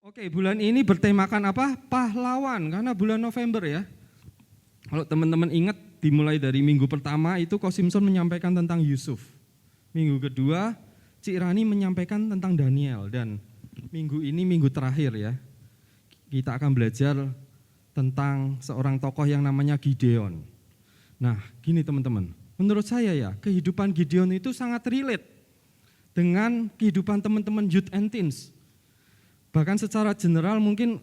Oke, bulan ini bertemakan apa? Pahlawan, karena bulan November ya. Kalau teman-teman ingat, dimulai dari minggu pertama itu Ko Simpson menyampaikan tentang Yusuf. Minggu kedua, Cik Rani menyampaikan tentang Daniel. Dan minggu ini minggu terakhir ya, kita akan belajar tentang seorang tokoh yang namanya Gideon. Nah, gini teman-teman, menurut saya ya, kehidupan Gideon itu sangat relate dengan kehidupan teman-teman youth and teens. Bahkan secara general mungkin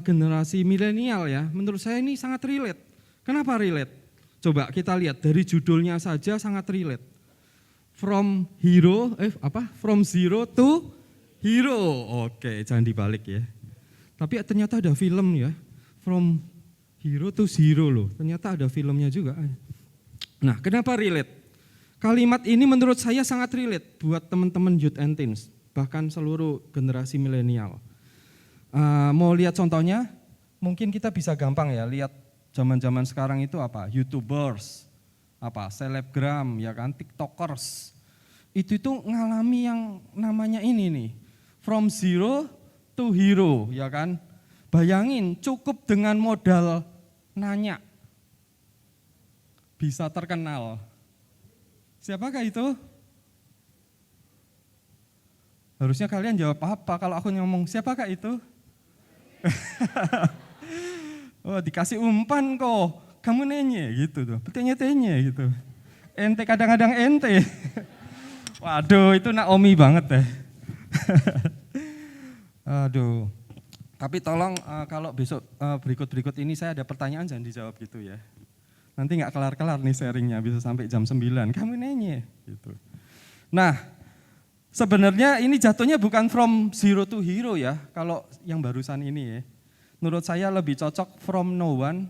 generasi milenial ya, menurut saya ini sangat relate. Kenapa relate? Coba kita lihat dari judulnya saja sangat relate. From zero to hero. Oke, jangan dibalik ya. Tapi ternyata ada film ya, From Hero to Zero loh. Ternyata ada filmnya juga. Nah, kenapa relate? Kalimat ini menurut saya sangat relate buat teman-teman youth and teens, bahkan seluruh generasi milenial. Mau lihat contohnya? Mungkin kita bisa gampang ya lihat zaman-zaman sekarang itu apa? YouTubers, selebgram, ya kan, TikTokers. Itu ngalami yang namanya ini nih, from zero to hero, ya kan? Bayangin cukup dengan modal nanya bisa terkenal. Siapakah itu? Harusnya kalian jawab apa kalau aku ngomong siapakah itu? Oh, dikasih umpan kok, kamu nenye gitu tuh, petenya-tenye gitu. Ente kadang-kadang ente. Waduh, itu Naomi banget deh. Aduh. Tapi tolong kalau besok berikut-berikut ini saya ada pertanyaan jangan dijawab gitu ya. Nanti nggak kelar-kelar nih sharingnya, bisa sampai jam 9, kamu nenye gitu. Nah, sebenarnya ini jatuhnya bukan from zero to hero ya, kalau yang barusan ini ya. Menurut saya lebih cocok from no one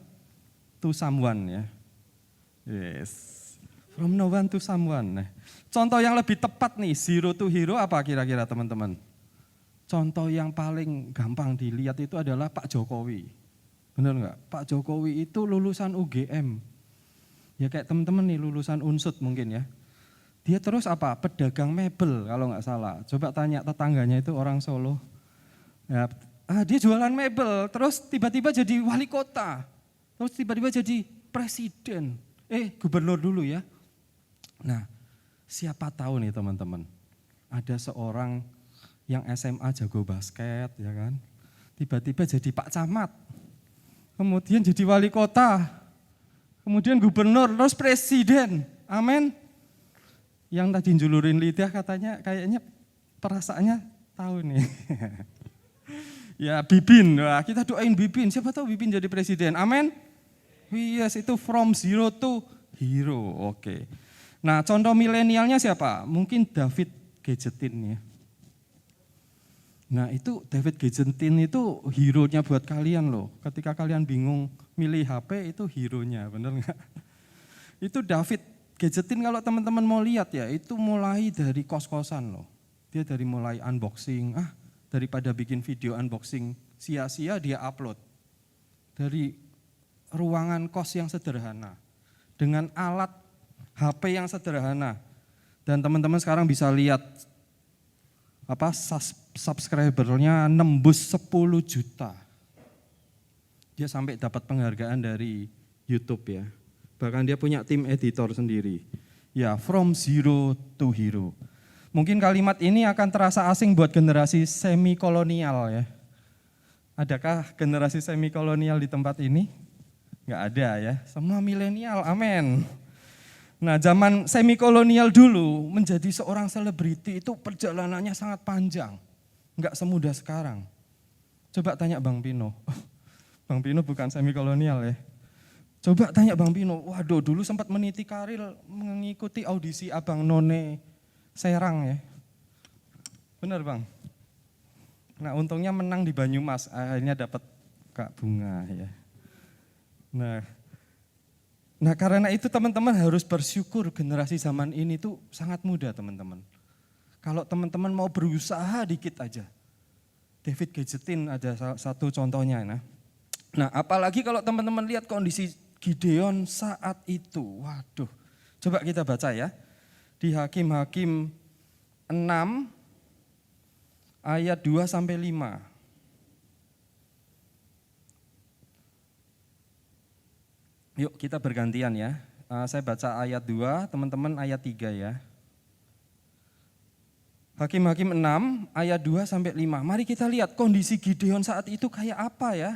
to someone ya. Yes, from no one to someone. Nah, contoh yang lebih tepat nih, zero to hero apa kira-kira teman-teman? Contoh yang paling gampang dilihat itu adalah Pak Jokowi. Benar nggak? Pak Jokowi itu lulusan UGM. Ya kayak teman-teman nih lulusan Unsud mungkin ya. Dia terus pedagang mebel kalau nggak salah. Coba tanya tetangganya itu orang Solo. Ya, dia jualan mebel, terus tiba-tiba jadi wali kota. Terus tiba-tiba jadi presiden. Gubernur dulu ya. Nah, siapa tahu nih teman-teman. Ada seorang yang SMA jago basket ya kan. Tiba-tiba jadi Pak Camat. Kemudian jadi wali kota. Kemudian gubernur, terus presiden. Amin. Yang tadi julurin lidah katanya kayaknya perasaannya tahu nih. Ya Bibin, wah, kita doain Bibin, siapa tahu Bibin jadi presiden, amin. Yes, itu from zero to hero, oke. Nah contoh milenialnya siapa? Mungkin David Gadgetin ya. Nah itu David Gadgetin itu hero-nya buat kalian loh. Ketika kalian bingung milih HP itu hero-nya, bener nggak? Itu David Gadgetin kalau teman-teman mau lihat ya, itu mulai dari kos-kosan loh. Dia dari mulai unboxing, daripada bikin video unboxing sia-sia dia upload. Dari ruangan kos yang sederhana, dengan alat HP yang sederhana. Dan teman-teman sekarang bisa lihat subscribernya nembus 10 juta. Dia sampai dapat penghargaan dari YouTube ya. Bahkan dia punya tim editor sendiri. Ya, from zero to hero. Mungkin kalimat ini akan terasa asing buat generasi semi-kolonial ya. Adakah generasi semi-kolonial di tempat ini? Enggak ada ya, semua milenial, amin. Nah zaman semi-kolonial dulu menjadi seorang selebriti itu perjalanannya sangat panjang. Enggak semudah sekarang. Coba tanya Bang Pino. Bang Pino bukan semi-kolonial ya. Coba tanya Bang Pino, waduh dulu sempat meniti karir mengikuti audisi Abang None Serang ya. Benar Bang? Nah untungnya menang di Banyumas, akhirnya dapat Kak Bunga ya. Nah karena itu teman-teman harus bersyukur generasi zaman ini tuh sangat muda teman-teman. Kalau teman-teman mau berusaha dikit aja. David Gadgetin ada satu contohnya. Nah apalagi kalau teman-teman lihat kondisi Gideon saat itu. Waduh, coba kita baca ya. Di Hakim-Hakim 6 ayat 2-5. Yuk kita bergantian ya. Saya baca ayat 2, teman-teman ayat 3 ya. Hakim-Hakim 6 ayat 2 sampai 5. Mari kita lihat kondisi Gideon saat itu kayak apa ya.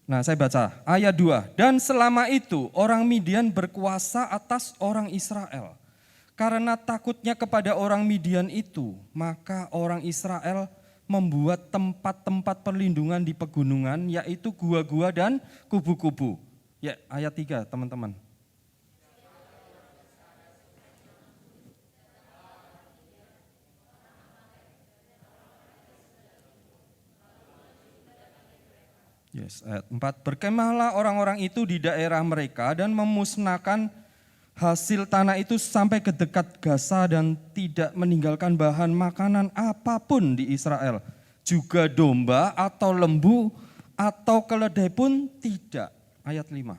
Nah saya baca ayat 2. Dan selama itu orang Midian berkuasa atas orang Israel. Karena takutnya kepada orang Midian itu, maka orang Israel membuat tempat-tempat perlindungan di pegunungan, yaitu gua-gua dan kubu-kubu. Ya, ayat 3 teman-teman. Yes, ayat 4. Berkemahlah orang-orang itu di daerah mereka dan memusnahkan hasil tanah itu sampai ke dekat Gaza dan tidak meninggalkan bahan makanan apapun di Israel. Juga domba atau lembu atau keledai pun tidak. Ayat 5.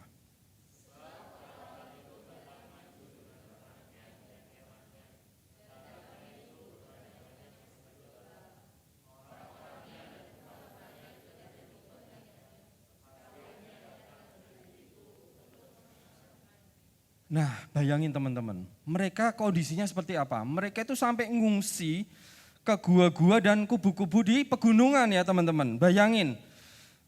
Nah, bayangin teman-teman, mereka kondisinya seperti apa? Mereka itu sampai ngungsi ke gua-gua dan kubu-kubu di pegunungan ya teman-teman. Bayangin,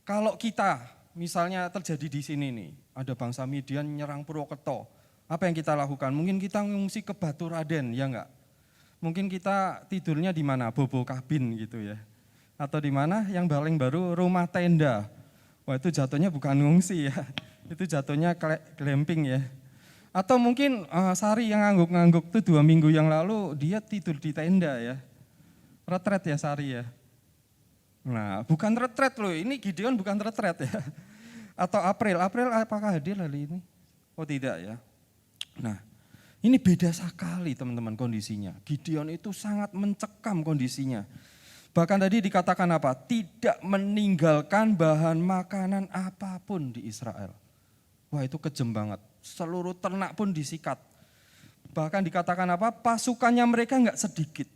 kalau kita misalnya terjadi di sini nih, ada bangsa Midian nyerang Purwokerto, apa yang kita lakukan? Mungkin kita ngungsi ke Batu Raden, ya enggak? Mungkin kita tidurnya di mana? Bobo kabin gitu ya. Atau di mana? Yang paling baru rumah tenda. Wah itu jatuhnya bukan ngungsi ya, itu jatuhnya glamping ya. Atau mungkin Sari yang ngangguk-ngangguk tuh 2 minggu yang lalu dia tidur di tenda ya. Retret ya Sari ya. Nah bukan retret loh, ini Gideon bukan retret ya. Atau April apakah hadir hari ini? Oh tidak ya. Nah ini beda sekali teman-teman kondisinya. Gideon itu sangat mencekam kondisinya. Bahkan tadi dikatakan apa? Tidak meninggalkan bahan makanan apapun di Israel. Wah itu kejam banget. Seluruh ternak pun disikat. Bahkan dikatakan apa? Pasukannya mereka enggak sedikit.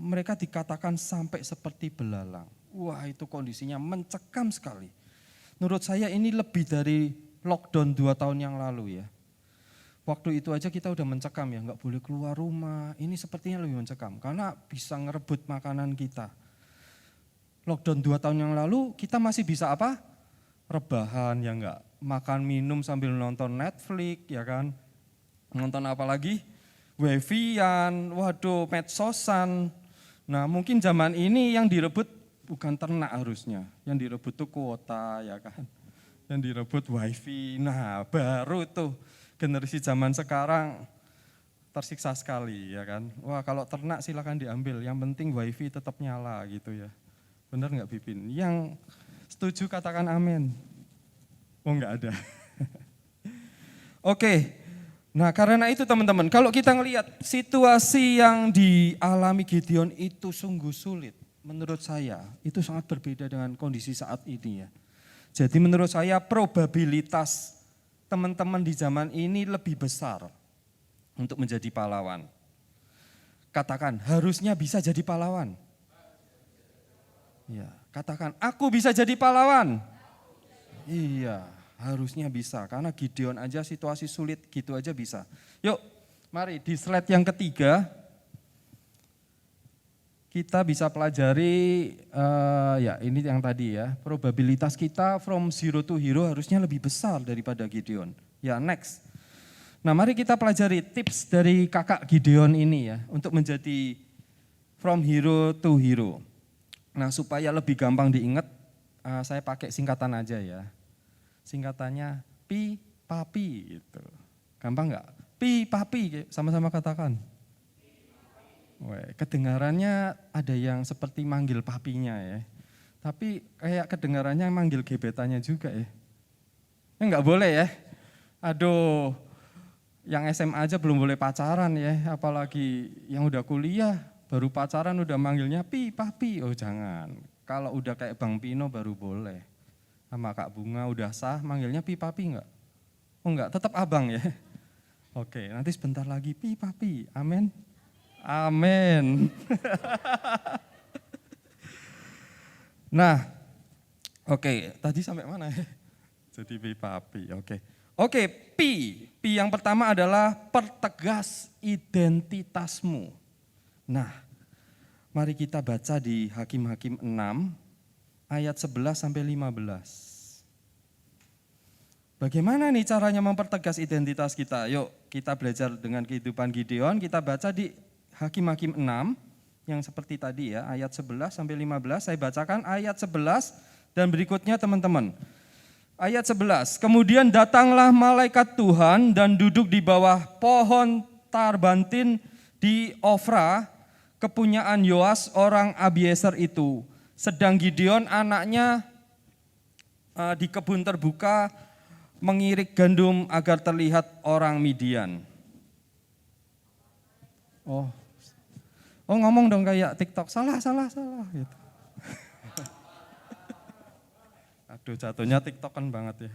Mereka dikatakan sampai seperti belalang. Wah itu kondisinya mencekam sekali. Menurut saya ini lebih dari lockdown 2 tahun yang lalu ya. Waktu itu aja kita udah mencekam ya, enggak boleh keluar rumah. Ini sepertinya lebih mencekam karena bisa ngerebut makanan kita. Lockdown 2 tahun yang lalu kita masih bisa apa? Rebahan ya enggak, makan minum sambil nonton Netflix ya kan, nonton apa lagi, wifi-an, waduh medsosan. Nah mungkin zaman ini yang direbut bukan ternak harusnya, yang direbut tuh kuota ya kan, yang direbut wifi. Nah baru tuh generasi zaman sekarang tersiksa sekali ya kan. Wah kalau ternak silakan diambil, yang penting wifi tetap nyala gitu ya. Benar nggak Bipin? Yang setuju katakan amin. Oh enggak ada. Oke, nah karena itu teman-teman, kalau kita ngelihat situasi yang dialami Gideon itu sungguh sulit. Menurut saya itu sangat berbeda dengan kondisi saat ini ya. Jadi menurut saya probabilitas teman-teman di zaman ini lebih besar untuk menjadi pahlawan. Katakan, harusnya bisa jadi pahlawan. Ya, katakan, aku bisa jadi pahlawan. Iya, harusnya bisa. Karena Gideon aja situasi sulit gitu aja bisa. Yuk, mari di slide yang ketiga. Kita bisa pelajari, ya ini yang tadi ya. Probabilitas kita from zero to hero harusnya lebih besar daripada Gideon. Ya, next. Nah, mari kita pelajari tips dari kakak Gideon ini ya. Untuk menjadi from hero to hero. Nah supaya lebih gampang diingat, saya pakai singkatan aja ya. Singkatannya Pi Papi gitu. Gampang enggak? Pi Papi, sama-sama katakan. Weh, kedengarannya ada yang seperti manggil papinya ya. Tapi kayak kedengarannya manggil gebetannya juga ya. Enggak boleh ya. Aduh, yang SMA aja belum boleh pacaran ya, apalagi yang udah kuliah. Baru pacaran udah manggilnya Pi, Papi, oh jangan. Kalau udah kayak Bang Pino baru boleh. Sama Kak Bunga udah sah, manggilnya Pi, Papi enggak? Oh enggak, tetap abang ya. Oke, nanti sebentar lagi Pi, Papi, amin. Amin. Nah, oke, tadi sampai mana ya? Jadi pipa api, oke. Oke, P yang pertama adalah pertegas identitasmu. Nah, mari kita baca di Hakim-Hakim 6 ayat 11 sampai 15. Bagaimana nih caranya mempertegas identitas kita? Yuk kita belajar dengan kehidupan Gideon, kita baca di Hakim-Hakim 6 yang seperti tadi ya, ayat 11 sampai 15. Saya bacakan ayat 11 dan berikutnya teman-teman. Ayat 11, kemudian datanglah malaikat Tuhan dan duduk di bawah pohon tarbantin di Ofra, kepunyaan Yoas orang Abiezer itu. Sedang Gideon anaknya di kebun terbuka mengirik gandum agar terlihat orang Midian. Oh ngomong dong kayak TikTok, salah gitu. Aduh jatuhnya TikTokan banget ya.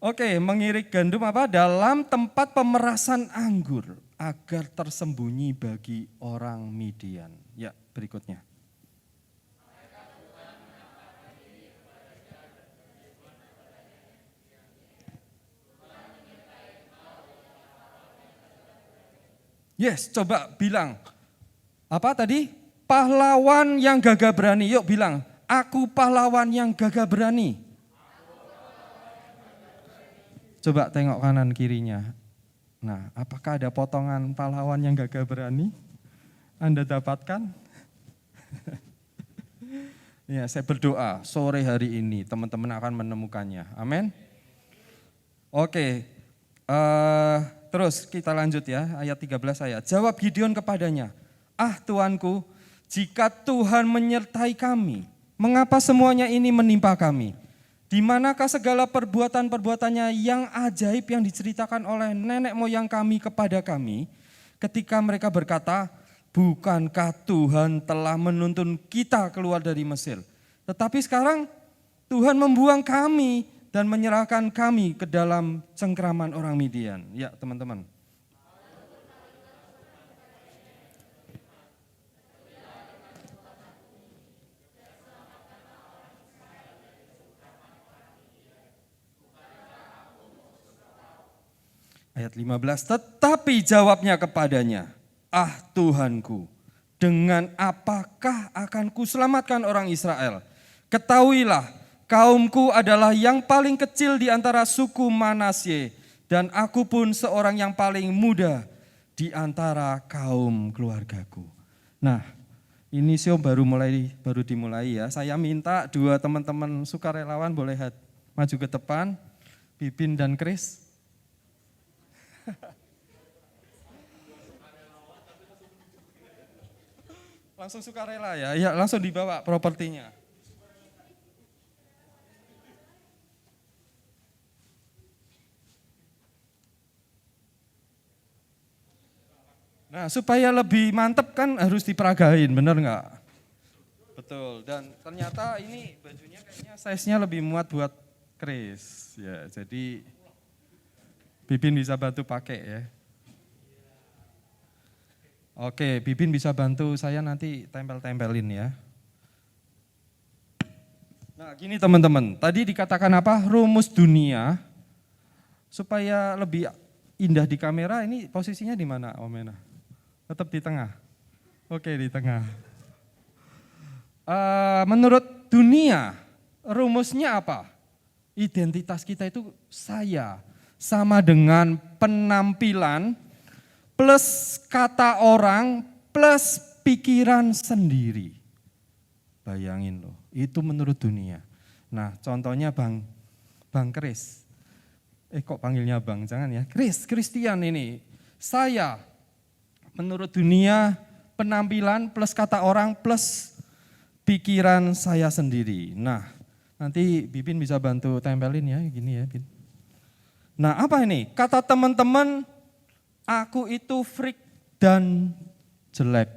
Oke, mengirik gandum apa? Dalam tempat pemerasan anggur agar tersembunyi bagi orang Midian. Ya, berikutnya. Yes, coba bilang. Apa tadi? Pahlawan yang gagah berani. Yuk bilang, aku pahlawan yang gagah berani. Coba tengok kanan kirinya. Nah, apakah ada potongan pahlawan yang gagah berani? Anda dapatkan? Ya, saya berdoa sore hari ini teman-teman akan menemukannya. Amin. Oke, terus kita lanjut ya, ayat 13 saya. Jawab Gideon kepadanya, Tuanku, jika Tuhan menyertai kami, mengapa semuanya ini menimpa kami? Di manakah segala perbuatan-perbuatannya yang ajaib yang diceritakan oleh nenek moyang kami kepada kami, ketika mereka berkata, bukankah Tuhan telah menuntun kita keluar dari Mesir? Tetapi sekarang Tuhan membuang kami dan menyerahkan kami ke dalam cengkraman orang Midian. Ya teman-teman. Ayat 15, tetapi jawabnya kepadanya, Tuhanku, dengan apakah akan kuselamatkan orang Israel? Ketahuilah, kaumku adalah yang paling kecil di antara suku Manasye, dan aku pun seorang yang paling muda di antara kaum keluargaku. Nah, ini show baru dimulai ya. Saya minta dua teman-teman sukarelawan boleh maju ke depan, Bibin dan Chris. Langsung sukarela ya, ya langsung dibawa propertinya. Nah supaya lebih mantep kan harus diperagain, bener nggak? Betul, dan ternyata ini bajunya kayaknya size-nya lebih muat buat Chris. Ya, jadi Bibin bisa bantu pakai ya. Oke, Bibin bisa bantu saya nanti tempel-tempelin ya. Nah gini teman-teman, tadi dikatakan apa? Rumus dunia, supaya lebih indah di kamera, ini posisinya di mana Om Mena? Tetap di tengah? Oke di tengah. Menurut dunia, rumusnya apa? Identitas kita itu saya, sama dengan penampilan plus kata orang plus pikiran sendiri. Bayangin loh, itu menurut dunia. Nah contohnya Bang Chris. Kok panggilnya Bang, jangan ya. Christian ini, saya menurut dunia penampilan plus kata orang plus pikiran saya sendiri. Nah nanti Bibin bisa bantu tempelin ya, gini ya Bin. Nah apa ini? Kata teman-teman, aku itu freak dan jelek.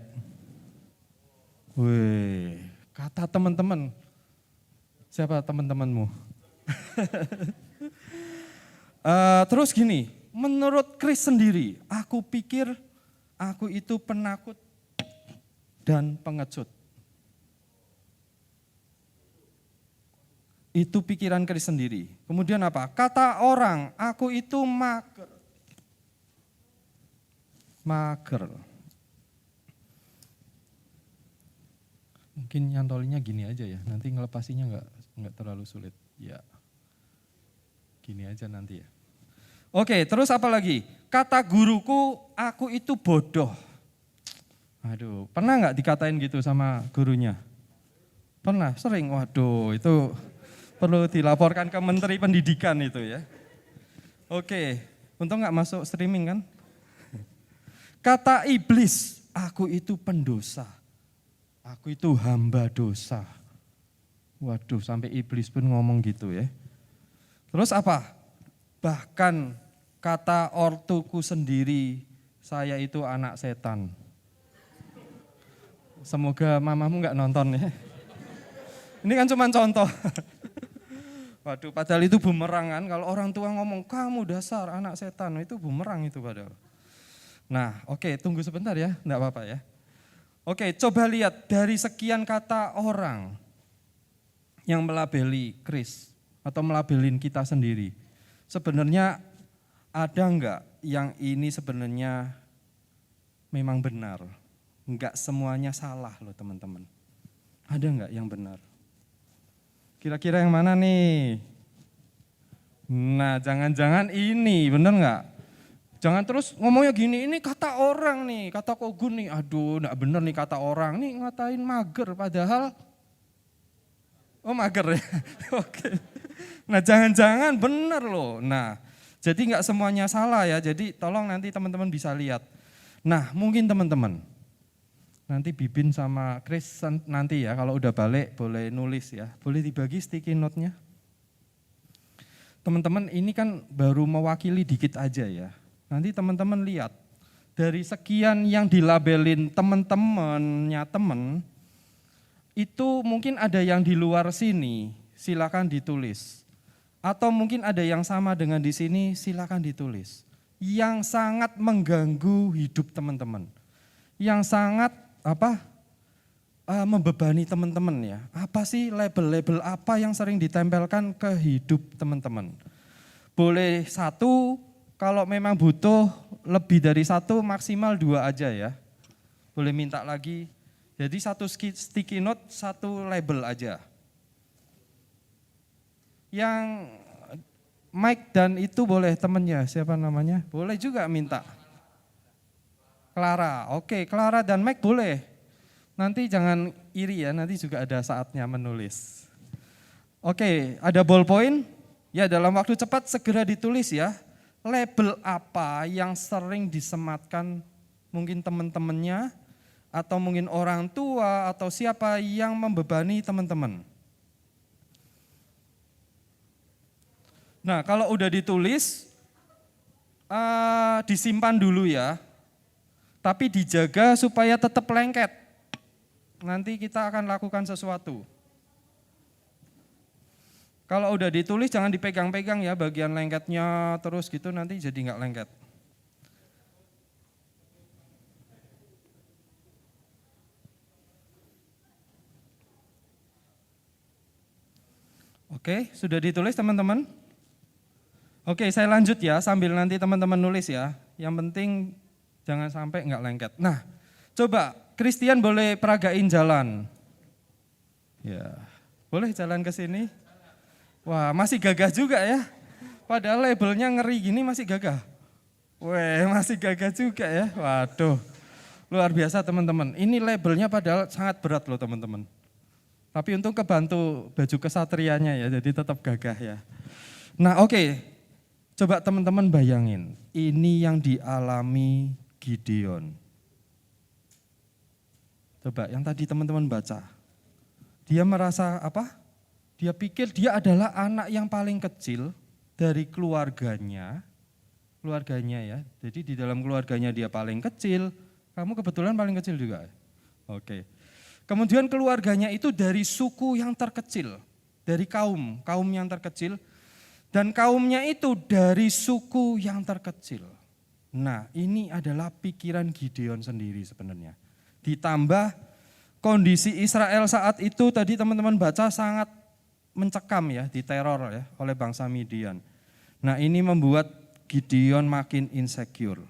Wih, kata teman-teman. Siapa teman-temanmu? Terus gini, menurut Chris sendiri, aku pikir aku itu penakut dan pengecut. Itu pikiran Kris sendiri. Kemudian apa? Kata orang, aku itu mager. Mager. Mungkin nyantolinya gini aja ya, nanti ngelepasinya nggak terlalu sulit. Ya, gini aja nanti ya. Oke, terus apa lagi? Kata guruku, aku itu bodoh. Aduh, pernah nggak dikatain gitu sama gurunya? Pernah, sering. Waduh, itu perlu dilaporkan ke Menteri Pendidikan itu ya. Oke, untung nggak masuk streaming kan? Kata iblis, aku itu pendosa. Aku itu hamba dosa. Waduh, sampai iblis pun ngomong gitu ya. Terus apa? Bahkan kata ortuku sendiri, saya itu anak setan. Semoga mamamu nggak nonton ya. Ini kan cuma contoh. Waduh, padahal itu bumerang kan. Kalau orang tua ngomong, kamu dasar anak setan, itu bumerang itu padahal. Nah, oke, tunggu sebentar ya, enggak apa-apa ya. Oke, coba lihat dari sekian kata orang yang melabeli Kris atau melabelin kita sendiri. Sebenarnya ada enggak yang ini sebenarnya memang benar? Enggak semuanya salah loh teman-teman. Ada enggak yang benar? Kira-kira yang mana nih? Nah, jangan-jangan ini, bener nggak? Jangan terus ngomongnya gini, ini kata orang nih, kata Kogun nih, aduh enggak bener nih kata orang, nih ngatain mager padahal, oh mager ya, oke. Nah jangan-jangan bener loh, nah jadi nggak semuanya salah ya, jadi tolong nanti teman-teman bisa lihat. Nah mungkin teman-teman, nanti Bibin sama Kris nanti ya kalau udah balik boleh nulis ya, boleh dibagi sticky note-nya. Teman-teman ini kan baru mewakili dikit aja ya. Nanti teman-teman lihat dari sekian yang dilabelin teman-temannya teman, itu mungkin ada yang di luar sini, silakan ditulis. Atau mungkin ada yang sama dengan di sini, silakan ditulis. Yang sangat mengganggu hidup teman-teman. Yang sangat membebani teman-teman ya. Apa sih label-label apa yang sering ditempelkan ke hidup teman-teman? Boleh satu, kalau memang butuh lebih dari satu, maksimal 2 aja ya. Boleh minta lagi. Jadi satu sticky note, satu label aja. Yang Mike dan itu boleh temennya, siapa namanya? Boleh juga minta. Clara, oke, Clara dan Mike boleh. Nanti jangan iri ya, nanti juga ada saatnya menulis. Oke, ada ballpoint? Ya dalam waktu cepat segera ditulis ya. Label apa yang sering disematkan mungkin teman-temannya, atau mungkin orang tua, atau siapa yang membebani teman-teman. Nah kalau udah ditulis, disimpan dulu ya. Tapi dijaga supaya tetap lengket. Nanti kita akan lakukan sesuatu. Kalau udah ditulis jangan dipegang-pegang ya bagian lengketnya terus gitu nanti jadi nggak lengket. Oke, sudah ditulis teman-teman? Oke, saya lanjut ya sambil nanti teman-teman nulis ya. Yang penting jangan sampai nggak lengket. Nah, coba Christian boleh peragain jalan. Ya, boleh jalan ke sini. Wah, masih gagah juga ya. Padahal labelnya ngeri gini masih gagah. Weh, masih gagah juga ya. Waduh, luar biasa teman-teman. Ini labelnya padahal sangat berat loh teman-teman. Tapi untung kebantu baju kesatrianya ya, jadi tetap gagah ya. Nah oke, coba teman-teman bayangin. Ini yang dialami Gideon. Coba yang tadi teman-teman baca. Dia merasa apa? Dia pikir dia adalah anak yang paling kecil dari keluarganya. Keluarganya ya, jadi di dalam keluarganya dia paling kecil. Kamu kebetulan paling kecil juga? Oke. Kemudian keluarganya itu dari suku yang terkecil. Dari kaum yang terkecil. Dan kaumnya itu dari suku yang terkecil. Nah ini adalah pikiran Gideon sendiri sebenarnya. Ditambah kondisi Israel saat itu tadi teman-teman baca sangat mencekam ya, diteror ya oleh bangsa Midian. Nah ini membuat Gideon makin insecure.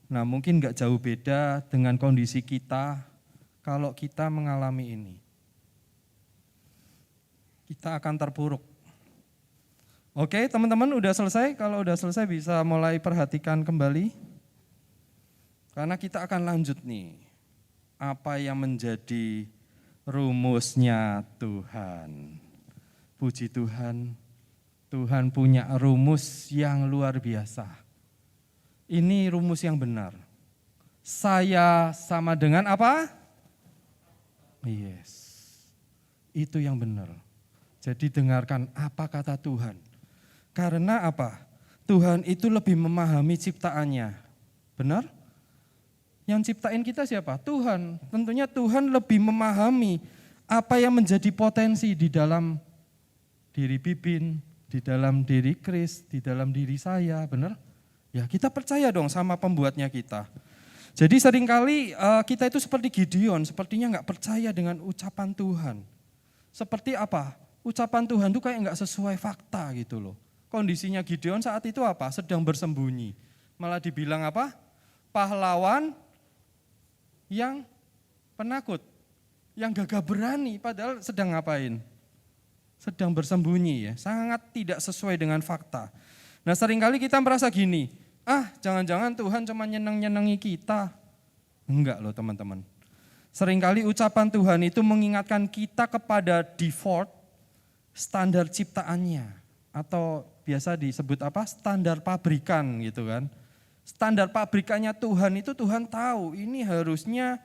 Nah mungkin gak jauh beda dengan kondisi kita kalau kita mengalami ini. Kita akan terpuruk. Oke teman-teman udah selesai, kalau udah selesai bisa mulai perhatikan kembali. Karena kita akan lanjut nih, apa yang menjadi rumusnya Tuhan. Puji Tuhan, Tuhan punya rumus yang luar biasa. Ini rumus yang benar. Saya sama dengan apa? Yes, itu yang benar. Jadi dengarkan apa kata Tuhan. Karena apa? Tuhan itu lebih memahami ciptaannya. Benar? Yang ciptain kita siapa? Tuhan. Tentunya Tuhan lebih memahami apa yang menjadi potensi di dalam diri Bibin, di dalam diri Kris, di dalam diri saya. Benar? Ya kita percaya dong sama pembuatnya kita. Jadi seringkali kita itu seperti Gideon, sepertinya nggak percaya dengan ucapan Tuhan. Seperti apa? Ucapan Tuhan itu kayak nggak sesuai fakta gitu loh. Kondisinya Gideon saat itu apa? Sedang bersembunyi. Malah dibilang apa? Pahlawan yang penakut, yang gagah berani, padahal sedang ngapain? Sedang bersembunyi ya, sangat tidak sesuai dengan fakta. Nah seringkali kita merasa gini, jangan-jangan Tuhan cuma nyeneng-nyenengi kita. Enggak loh teman-teman. Seringkali ucapan Tuhan itu mengingatkan kita kepada default standar ciptaannya. Atau biasa disebut apa? Standar pabrikan gitu kan. Standar pabrikannya Tuhan itu Tuhan tahu, ini harusnya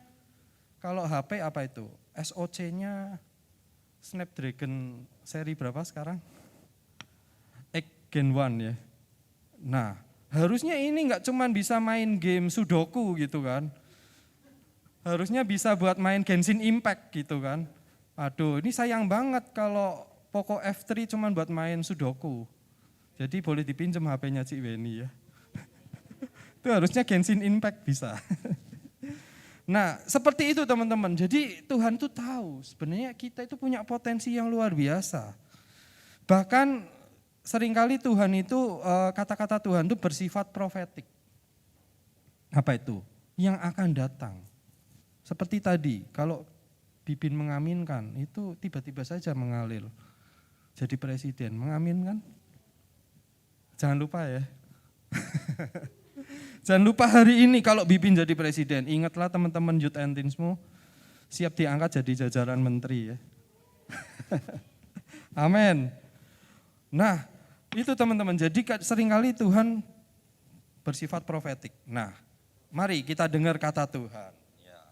kalau HP apa itu? SoC-nya Snapdragon seri berapa sekarang? Gen 1 ya. Nah, harusnya ini enggak cuma bisa main game Sudoku gitu kan. Harusnya bisa buat main Genshin Impact gitu kan. Aduh, ini sayang banget kalau Poco F3 cuma buat main Sudoku. Jadi boleh dipinjam HP-nya Cik Weni ya. Itu harusnya Genshin Impact bisa. Nah, seperti itu teman-teman. Jadi Tuhan itu tahu sebenarnya kita itu punya potensi yang luar biasa. Bahkan seringkali Tuhan itu, kata-kata Tuhan itu bersifat profetik. Apa itu? Yang akan datang. Seperti tadi, kalau Bibin mengaminkan, itu tiba-tiba saja mengalir. Jadi presiden, mengaminkan? Jangan lupa ya. Jangan lupa hari ini kalau Bibin jadi presiden, ingatlah teman-teman Youth and Teens-mu, siap diangkat jadi jajaran menteri ya. Amin. Nah, itu teman-teman, jadi seringkali Tuhan bersifat profetik. Nah, mari kita dengar kata Tuhan. Ya.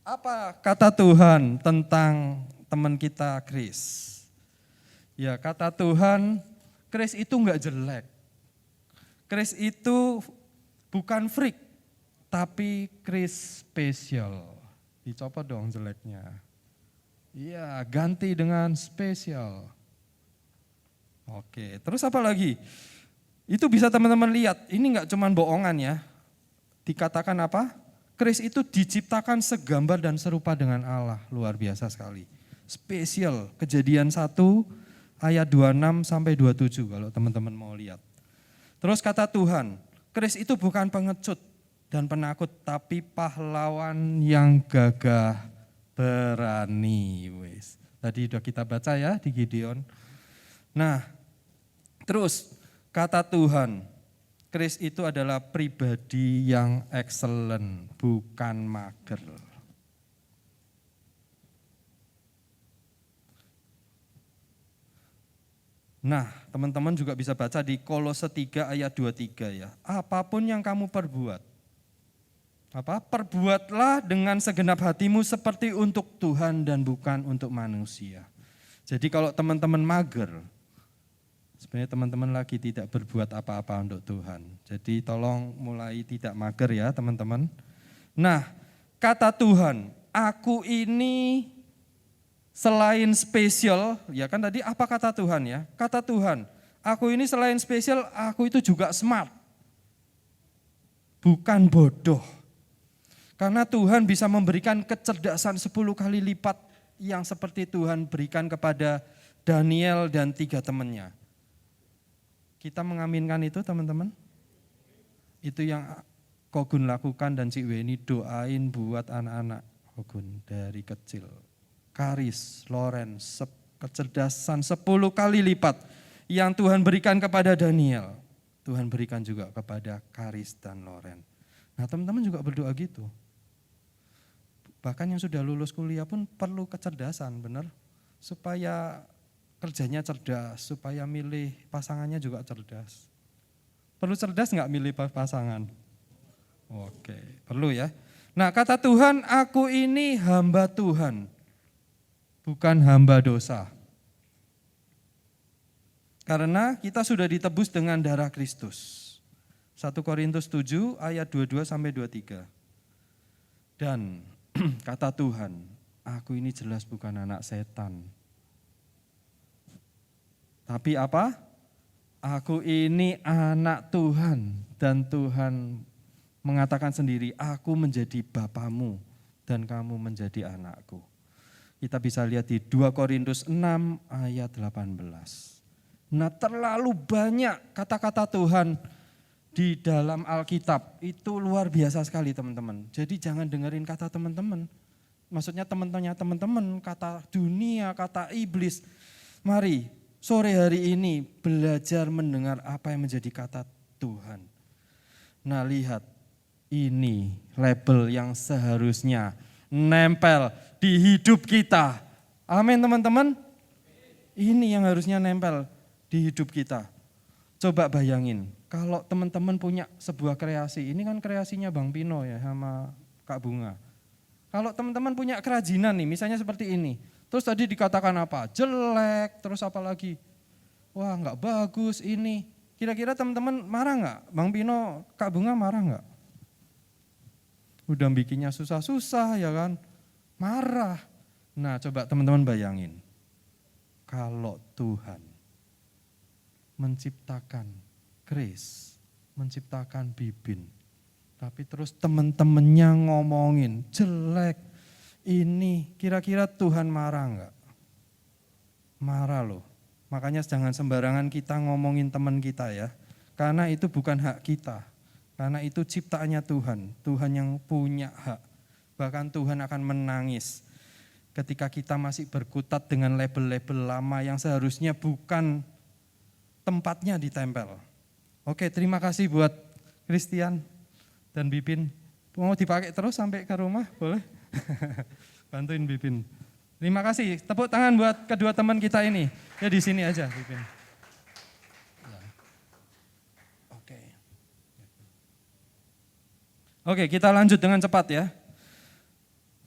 Apa kata Tuhan tentang teman kita Kris? Ya, kata Tuhan, Kris itu enggak jelek. Kris itu bukan freak, tapi Kris spesial. Dicopot dong jeleknya. Iya, ganti dengan spesial. Oke, terus apa lagi? Itu bisa teman-teman lihat, ini enggak cuma bohongan ya. Dikatakan apa? Kris itu diciptakan segambar dan serupa dengan Allah, luar biasa sekali. Spesial, Kejadian 1 ayat 26 sampai 27 kalau teman-teman mau lihat. Terus kata Tuhan, Kris itu bukan pengecut dan penakut, tapi pahlawan yang gagah berani. Wes. Tadi sudah kita baca ya di Gideon. Nah, terus kata Tuhan, Kris itu adalah pribadi yang excellent, bukan mager. Nah, teman-teman juga bisa baca di Kolose 3 ayat 23 ya. Apapun yang kamu perbuat, perbuatlah dengan segenap hatimu seperti untuk Tuhan dan bukan untuk manusia. Jadi kalau teman-teman mager, sebenarnya teman-teman lagi tidak berbuat apa-apa untuk Tuhan. Jadi tolong mulai tidak mager ya teman-teman. Nah, kata Tuhan, aku ini selain spesial, ya kan tadi apa kata Tuhan ya? Kata Tuhan, aku ini selain spesial, aku itu juga smart. Bukan bodoh. Karena Tuhan bisa memberikan kecerdasan 10 kali lipat yang seperti Tuhan berikan kepada Daniel dan 3 temannya. Kita mengaminkan itu teman-teman? Itu yang Kogun lakukan dan Cik Weni doain buat anak-anak Kogun dari kecil. Karis, Loren, kecerdasan 10 kali lipat yang Tuhan berikan kepada Daniel, Tuhan berikan juga kepada Karis dan Loren. Nah teman-teman juga berdoa gitu. Bahkan yang sudah lulus kuliah pun perlu kecerdasan, benar? Supaya kerjanya cerdas, supaya milih pasangannya juga cerdas. Perlu cerdas nggak milih pasangan? Oke, perlu ya. Nah kata Tuhan, aku ini hamba Tuhan, bukan hamba dosa. Karena kita sudah ditebus dengan darah Kristus. 1 Korintus 7 ayat 22 sampai 23. Dan kata Tuhan, aku ini jelas bukan anak setan. Tapi apa? Aku ini anak Tuhan dan Tuhan mengatakan sendiri, aku menjadi bapamu dan kamu menjadi anakku. Kita bisa lihat di 2 Korintus 6 ayat 18. Nah terlalu banyak kata-kata Tuhan di dalam Alkitab, itu luar biasa sekali teman-teman. Jadi jangan dengerin kata teman-teman, maksudnya teman-teman, kata dunia, kata iblis. Mari sore hari ini belajar mendengar apa yang menjadi kata Tuhan. Nah lihat, ini label yang seharusnya nempel di hidup kita. Amin teman-teman. Ini yang harusnya nempel di hidup kita. Coba bayangin, kalau teman-teman punya sebuah kreasi, ini kan kreasinya Bang Pino ya sama Kak Bunga. Kalau teman-teman punya kerajinan nih, misalnya seperti ini. Terus tadi dikatakan apa? Jelek, terus apa lagi? Wah enggak bagus ini. Kira-kira teman-teman marah enggak? Bang Pino, Kak Bunga marah enggak? Udah bikinnya susah-susah ya kan, marah. Nah coba teman-teman bayangin, kalau Tuhan menciptakan Grace, menciptakan Bibin, tapi terus teman-temannya ngomongin jelek, ini kira-kira Tuhan marah enggak? Marah loh, makanya jangan sembarangan kita ngomongin teman kita ya, karena itu bukan hak kita. Karena itu ciptaannya Tuhan, Tuhan yang punya hak. Bahkan Tuhan akan menangis ketika kita masih berkutat dengan label-label lama yang seharusnya bukan tempatnya ditempel. Oke, terima kasih buat Christian dan Bipin. Mau dipakai terus sampai ke rumah, boleh? Bantuin Bipin. Terima kasih, tepuk tangan buat kedua teman kita ini. Ya di sini aja Bipin. Oke, kita lanjut dengan cepat ya.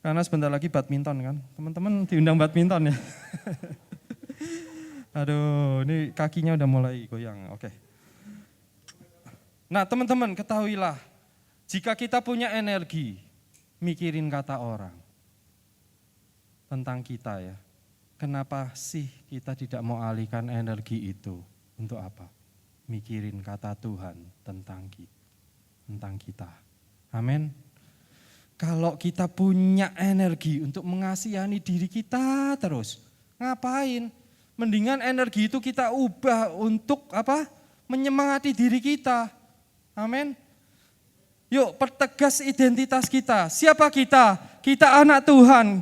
Karena sebentar lagi badminton kan. Teman-teman diundang badminton ya. Aduh, ini kakinya udah mulai goyang. Oke. Nah, teman-teman ketahuilah, jika kita punya energi, mikirin kata orang tentang kita ya. Kenapa sih kita tidak mau alihkan energi itu? Untuk apa? Mikirin kata Tuhan tentang kita. Amin. Kalau kita punya energi untuk mengasihani diri kita terus, ngapain? Mendingan energi itu kita ubah untuk apa? Menyemangati diri kita. Amin. Yuk pertegas identitas kita. Siapa kita? Kita anak Tuhan.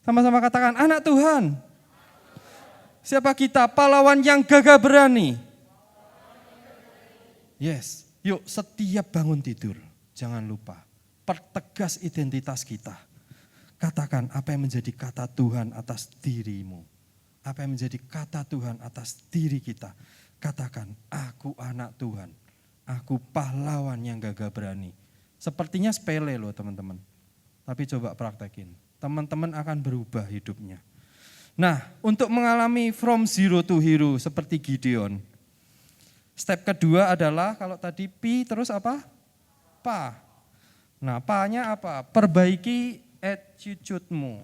Sama-sama katakan anak Tuhan. Siapa kita? Pahlawan yang gagah berani. Yes. Yuk setiap bangun tidur. Jangan lupa, pertegas identitas kita. Katakan apa yang menjadi kata Tuhan atas dirimu. Apa yang menjadi kata Tuhan atas diri kita. Katakan, aku anak Tuhan. Aku pahlawan yang gagah berani. Sepertinya sepele loh teman-teman. Tapi coba praktekin. Teman-teman akan berubah hidupnya. Nah, untuk mengalami from zero to hero seperti Gideon. Step kedua adalah kalau tadi P terus apa? Pa. Nah, pa-nya apa? Perbaiki attitude-mu.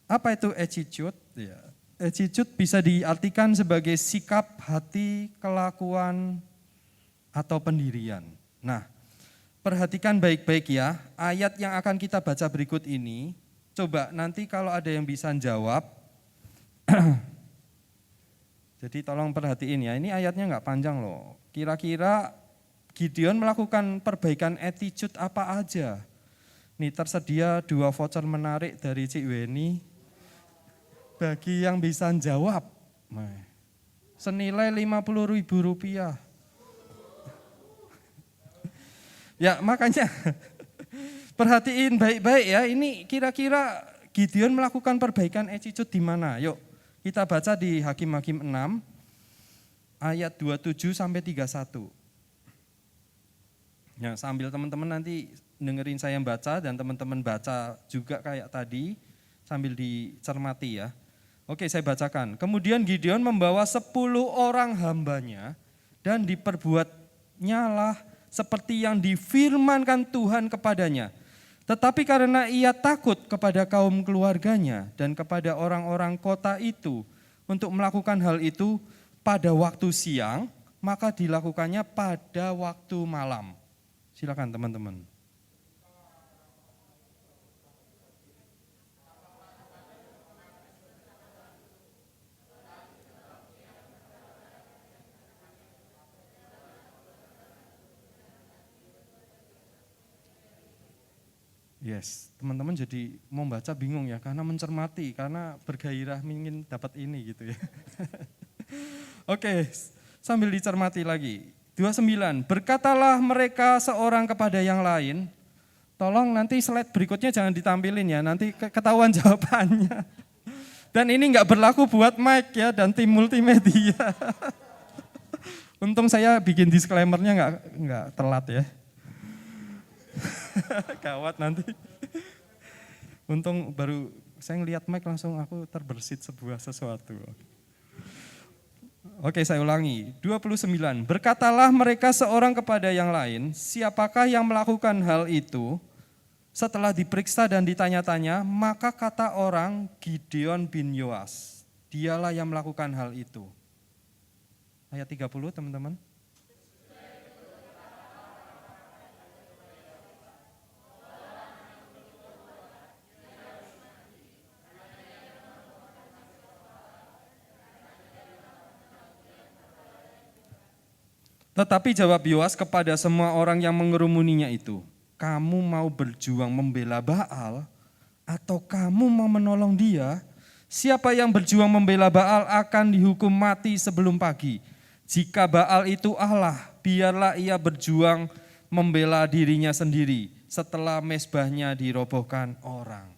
Apa itu attitude? Ya, attitude bisa diartikan sebagai sikap, hati, kelakuan, atau pendirian. Nah, perhatikan baik-baik ya, ayat yang akan kita baca berikut ini, coba nanti kalau ada yang bisa jawab, Jadi tolong perhatiin ya, ini ayatnya nggak panjang loh. Kira-kira Gideon melakukan perbaikan attitude apa aja? Nih tersedia 2 voucher menarik dari Cik Weni. Bagi yang bisa jawab, senilai Rp50.000. Ya makanya perhatiin baik-baik ya, ini kira-kira Gideon melakukan perbaikan attitude di mana? Yuk kita baca di Hakim-Hakim 6 ayat 27 sampai 31. Ya, sambil teman-teman nanti dengerin saya baca dan teman-teman baca juga kayak tadi sambil dicermati ya. Oke, saya bacakan. Kemudian Gideon membawa 10 orang hambanya dan diperbuatnyalah seperti yang difirmankan Tuhan kepadanya. Tetapi karena ia takut kepada kaum keluarganya dan kepada orang-orang kota itu untuk melakukan hal itu pada waktu siang, maka dilakukannya pada waktu malam. Silakan teman-teman. Yes, teman-teman jadi mau baca bingung ya, karena mencermati, karena bergairah ingin dapat ini gitu ya. Oke, sambil dicermati lagi. 29, berkatalah mereka seorang kepada yang lain, tolong nanti slide berikutnya jangan ditampilin ya, nanti ketahuan jawabannya. Dan ini enggak berlaku buat Mike ya dan tim multimedia. Untung saya bikin disclaimer-nya enggak telat ya. Gawat nanti. Untung baru saya ngelihat Mike langsung aku terbersit sebuah sesuatu. Oke, saya ulangi. 29. Berkatalah mereka seorang kepada yang lain, siapakah yang melakukan hal itu? Setelah diperiksa dan ditanya-tanya, maka kata orang Gideon bin Yoas. Dialah yang melakukan hal itu. Ayat 30 teman-teman. Tetapi jawab Yoas kepada semua orang yang mengerumuninya itu, kamu mau berjuang membela Baal atau kamu mau menolong dia? Siapa yang berjuang membela Baal akan dihukum mati sebelum pagi. Jika Baal itu Allah, biarlah ia berjuang membela dirinya sendiri setelah mezbahnya dirobohkan orang.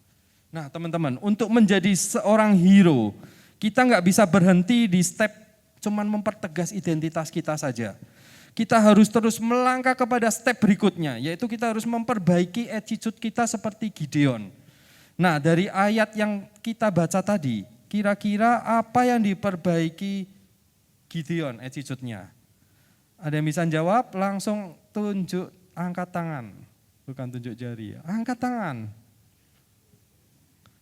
Nah teman-teman, untuk menjadi seorang hero, kita nggak bisa berhenti di step cuman mempertegas identitas kita saja. Kita harus terus melangkah kepada step berikutnya, yaitu kita harus memperbaiki attitude kita seperti Gideon. Nah dari ayat yang kita baca tadi, kira-kira apa yang diperbaiki Gideon attitude-nya? Ada yang bisa jawab? Langsung tunjuk, angkat tangan. Bukan tunjuk jari, angkat tangan.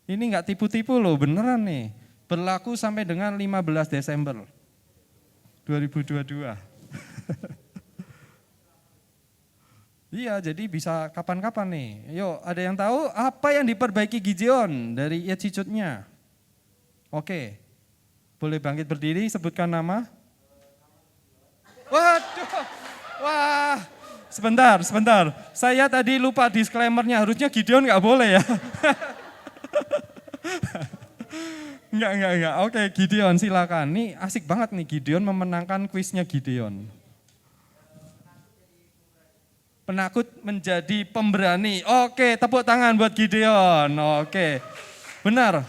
Ini enggak tipu-tipu loh, beneran nih. Berlaku sampai dengan 15 Desember 2022. Iya, jadi bisa kapan-kapan nih. Yuk, ada yang tahu apa yang diperbaiki Gideon dari attitude-nya? Oke, boleh bangkit berdiri, sebutkan nama. Waduh, wah, sebentar. Saya tadi lupa disclaimer-nya, harusnya Gideon nggak boleh ya. Enggak. Oke, Gideon silakan. Nih asik banget nih Gideon memenangkan kuisnya Gideon. Penakut menjadi pemberani. Oke, tepuk tangan buat Gideon. Oke, benar.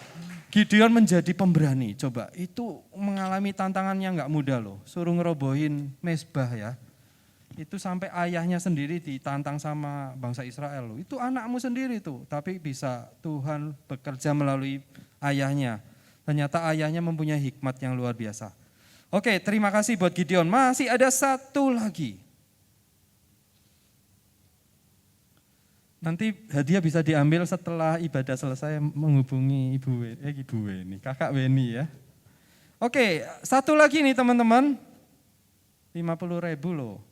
Gideon menjadi pemberani. Coba, itu mengalami tantangannya enggak mudah loh. Suruh ngerobohin mezbah ya. Itu sampai ayahnya sendiri ditantang sama bangsa Israel loh. Itu anakmu sendiri tuh, tapi bisa Tuhan bekerja melalui ayahnya. Ternyata ayahnya mempunyai hikmat yang luar biasa. Oke, terima kasih buat Gideon. Masih ada satu lagi. Nanti hadiah bisa diambil setelah ibadah selesai menghubungi Ibu Weni, Kakak Weni ya. Oke, satu lagi nih teman-teman. 50.000 loh.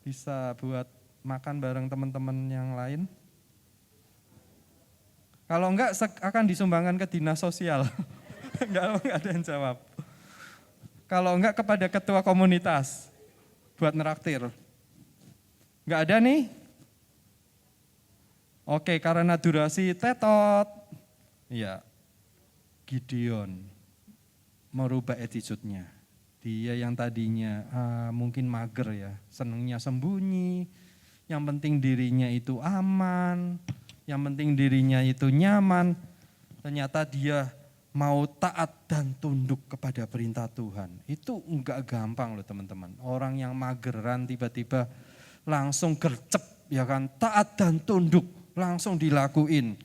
Bisa buat makan bareng teman-teman yang lain. Kalau enggak akan disumbangkan ke dinas sosial. Enggak ada yang jawab. Kalau enggak kepada ketua komunitas buat neraktir. Enggak ada nih? Oke, karena durasi tetot. Ya, Gideon merubah attitude-nya. Dia yang tadinya mungkin mager ya, senengnya sembunyi, yang penting dirinya itu aman, yang penting dirinya itu nyaman. Ternyata dia mau taat dan tunduk kepada perintah Tuhan. Itu enggak gampang loh teman-teman. Orang yang mageran tiba-tiba langsung gercep ya kan, taat dan tunduk langsung dilakuin.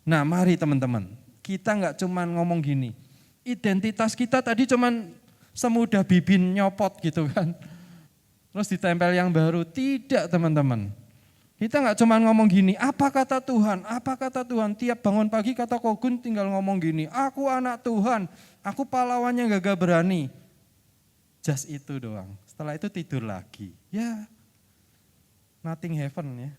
Nah mari teman-teman, kita enggak cuman ngomong gini, identitas kita tadi cuman semudah bibin nyopot gitu kan. Terus ditempel yang baru, tidak teman-teman. Kita enggak cuman ngomong gini, apa kata Tuhan, apa kata Tuhan. Tiap bangun pagi kata Kogun tinggal ngomong gini, aku anak Tuhan, aku pahlawannya gagah berani. Just itu doang, setelah itu tidur lagi. Ya, nothing happen ya.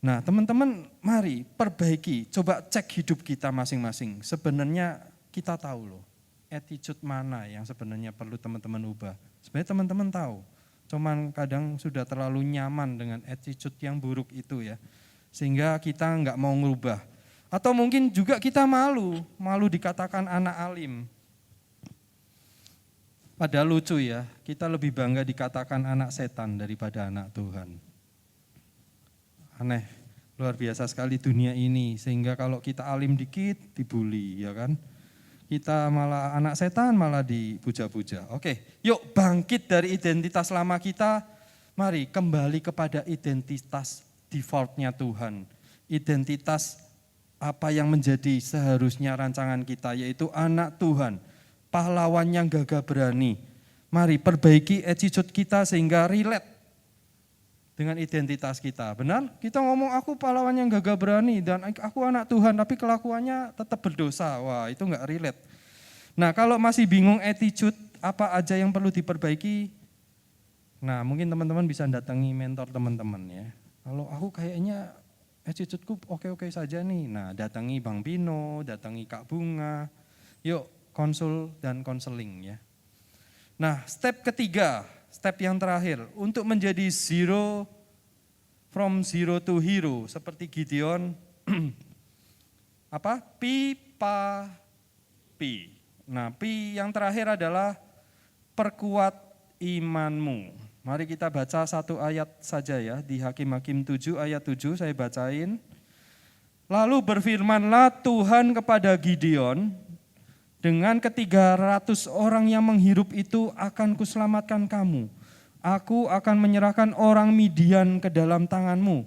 Nah teman-teman mari perbaiki, coba cek hidup kita masing-masing. Sebenarnya kita tahu loh, attitude mana yang sebenarnya perlu teman-teman ubah. Sebenarnya teman-teman tahu, cuman kadang sudah terlalu nyaman dengan attitude yang buruk itu ya. Sehingga kita enggak mau ngubah. Atau mungkin juga kita malu dikatakan anak alim. Padahal lucu ya, kita lebih bangga dikatakan anak setan daripada anak Tuhan. Aneh, luar biasa sekali dunia ini, sehingga kalau kita alim dikit dibully ya kan. Kita malah anak setan malah dipuja-puja. Oke, yuk bangkit dari identitas lama kita, mari kembali kepada identitas defaultnya Tuhan. Identitas apa yang menjadi seharusnya rancangan kita, yaitu anak Tuhan, pahlawan yang gagah berani. Mari perbaiki attitude kita sehingga relate dengan identitas kita. Benar? Kita ngomong aku pahlawan yang gagah berani dan aku anak Tuhan, tapi kelakuannya tetap berdosa. Wah, itu enggak relate. Nah, kalau masih bingung attitude apa aja yang perlu diperbaiki, nah mungkin teman-teman bisa datangi mentor teman-teman ya. Kalau aku kayaknya attitude-ku oke-oke saja nih. Nah, datangi Bang Pino, datangi Kak Bunga. Yuk konsul dan konseling ya. Nah, step ketiga, step yang terakhir, untuk menjadi from zero to hero, seperti Gideon, Pi. Nah, Pi yang terakhir adalah perkuat imanmu. Mari kita baca satu ayat saja ya, di Hakim-Hakim 7 ayat 7 saya bacain. Lalu berfirmanlah Tuhan kepada Gideon, dengan ke-300 orang yang menghirup itu akan kuselamatkan kamu. Aku akan menyerahkan orang Midian ke dalam tanganmu.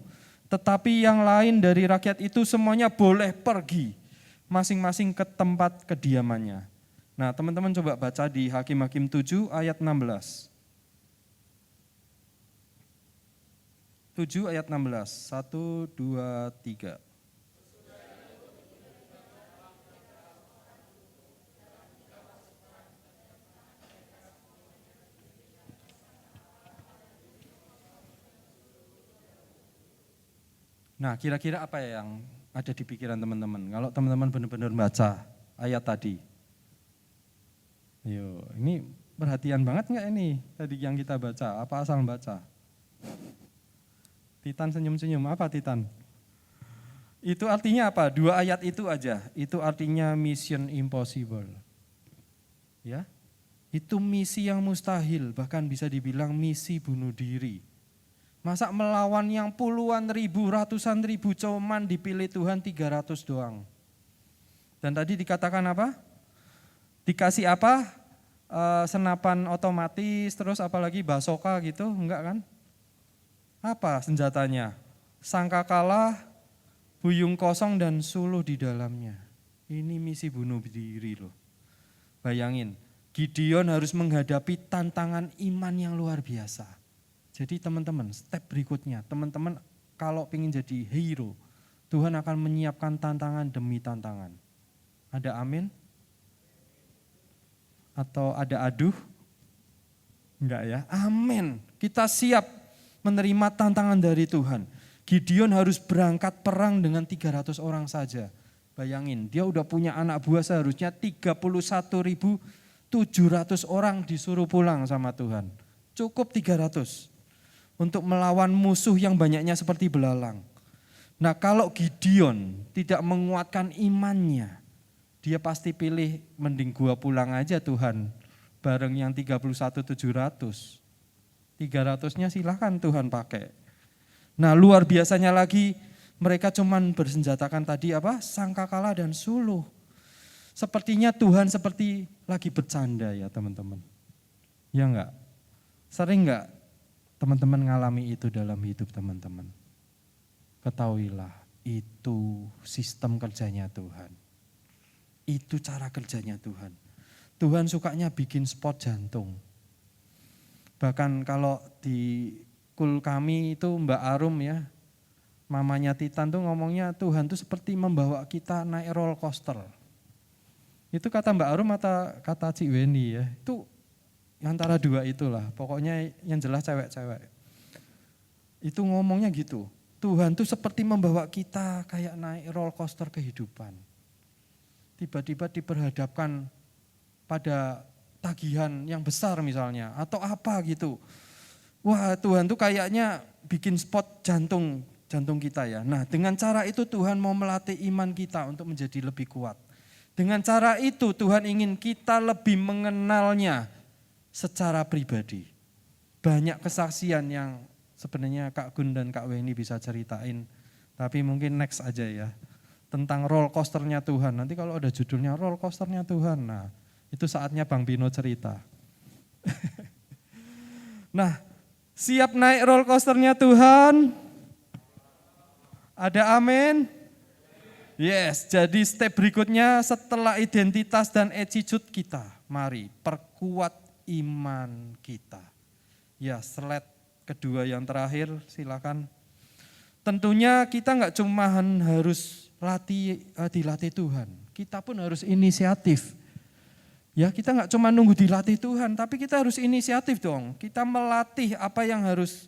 Tetapi yang lain dari rakyat itu semuanya boleh pergi masing-masing ke tempat kediamannya. Nah teman-teman coba baca di Hakim-Hakim 7 ayat 16. 7 ayat 16, 1, 2, 3. Nah, kira-kira apa yang ada di pikiran teman-teman? Kalau teman-teman benar-benar baca ayat tadi. Yo, ini perhatian banget nggak ini tadi yang kita baca? Apa asal baca? Titan senyum-senyum, apa Titan? Itu artinya apa? 2 ayat itu aja. Itu artinya mission impossible. Ya. Itu misi yang mustahil, bahkan bisa dibilang misi bunuh diri. Masa melawan yang puluhan ribu, ratusan ribu, cuman dipilih Tuhan 300 doang. Dan tadi dikatakan apa? Dikasih apa? Senapan otomatis, terus apalagi basoka gitu, enggak kan? Apa senjatanya? Sangkakala, buyung kosong dan suluh di dalamnya. Ini misi bunuh diri loh. Bayangin, Gideon harus menghadapi tantangan iman yang luar biasa. Jadi teman-teman, step berikutnya, teman-teman kalau ingin jadi hero, Tuhan akan menyiapkan tantangan demi tantangan. Ada amin? Atau ada aduh? Enggak ya, amin. Kita siap menerima tantangan dari Tuhan. Gideon harus berangkat perang dengan 300 orang saja. Bayangin, dia udah punya anak buah seharusnya 31.000 700 orang disuruh pulang sama Tuhan. Cukup 300 untuk melawan musuh yang banyaknya seperti belalang. Nah kalau Gideon tidak menguatkan imannya, dia pasti pilih mending gua pulang aja Tuhan, bareng yang 31.700. 300-nya silahkan Tuhan pakai. Nah luar biasanya lagi, mereka cuman bersenjatakan tadi sangkakala dan suluh. Sepertinya Tuhan seperti lagi bercanda ya teman-teman. Ya enggak? Sering enggak teman-teman ngalami itu dalam hidup teman-teman? Ketahuilah, itu sistem kerjanya Tuhan. Itu cara kerjanya Tuhan. Tuhan sukanya bikin spot jantung. Bahkan kalau di kul kami itu Mbak Arum ya, mamanya Titan tuh ngomongnya Tuhan tuh seperti membawa kita naik roller coaster. Itu kata Mbak Arum atau kata Cik Weni ya, itu antara dua itulah, pokoknya yang jelas cewek-cewek. Itu ngomongnya gitu, Tuhan tuh seperti membawa kita kayak naik roller coaster kehidupan. Tiba-tiba diperhadapkan pada tagihan yang besar misalnya, atau apa gitu. Wah Tuhan tuh kayaknya bikin spot jantung kita ya. Nah dengan cara itu Tuhan mau melatih iman kita untuk menjadi lebih kuat. Dengan cara itu Tuhan ingin kita lebih mengenalnya secara pribadi. Banyak kesaksian yang sebenarnya Kak Gun dan Kak Weni bisa ceritain. Tapi mungkin next aja ya. Tentang roller coasternya Tuhan. Nanti kalau ada judulnya roller coasternya Tuhan. Nah itu saatnya Bang Pino cerita. Nah siap naik roller coasternya Tuhan? Ada amin? Yes, jadi step berikutnya setelah identitas dan attitude kita. Mari perkuat iman kita. Ya slide kedua yang terakhir silakan. Tentunya kita enggak cuma harus dilatih Tuhan. Kita pun harus inisiatif. Ya kita enggak cuma nunggu dilatih Tuhan, tapi kita harus inisiatif dong. Kita melatih apa yang harus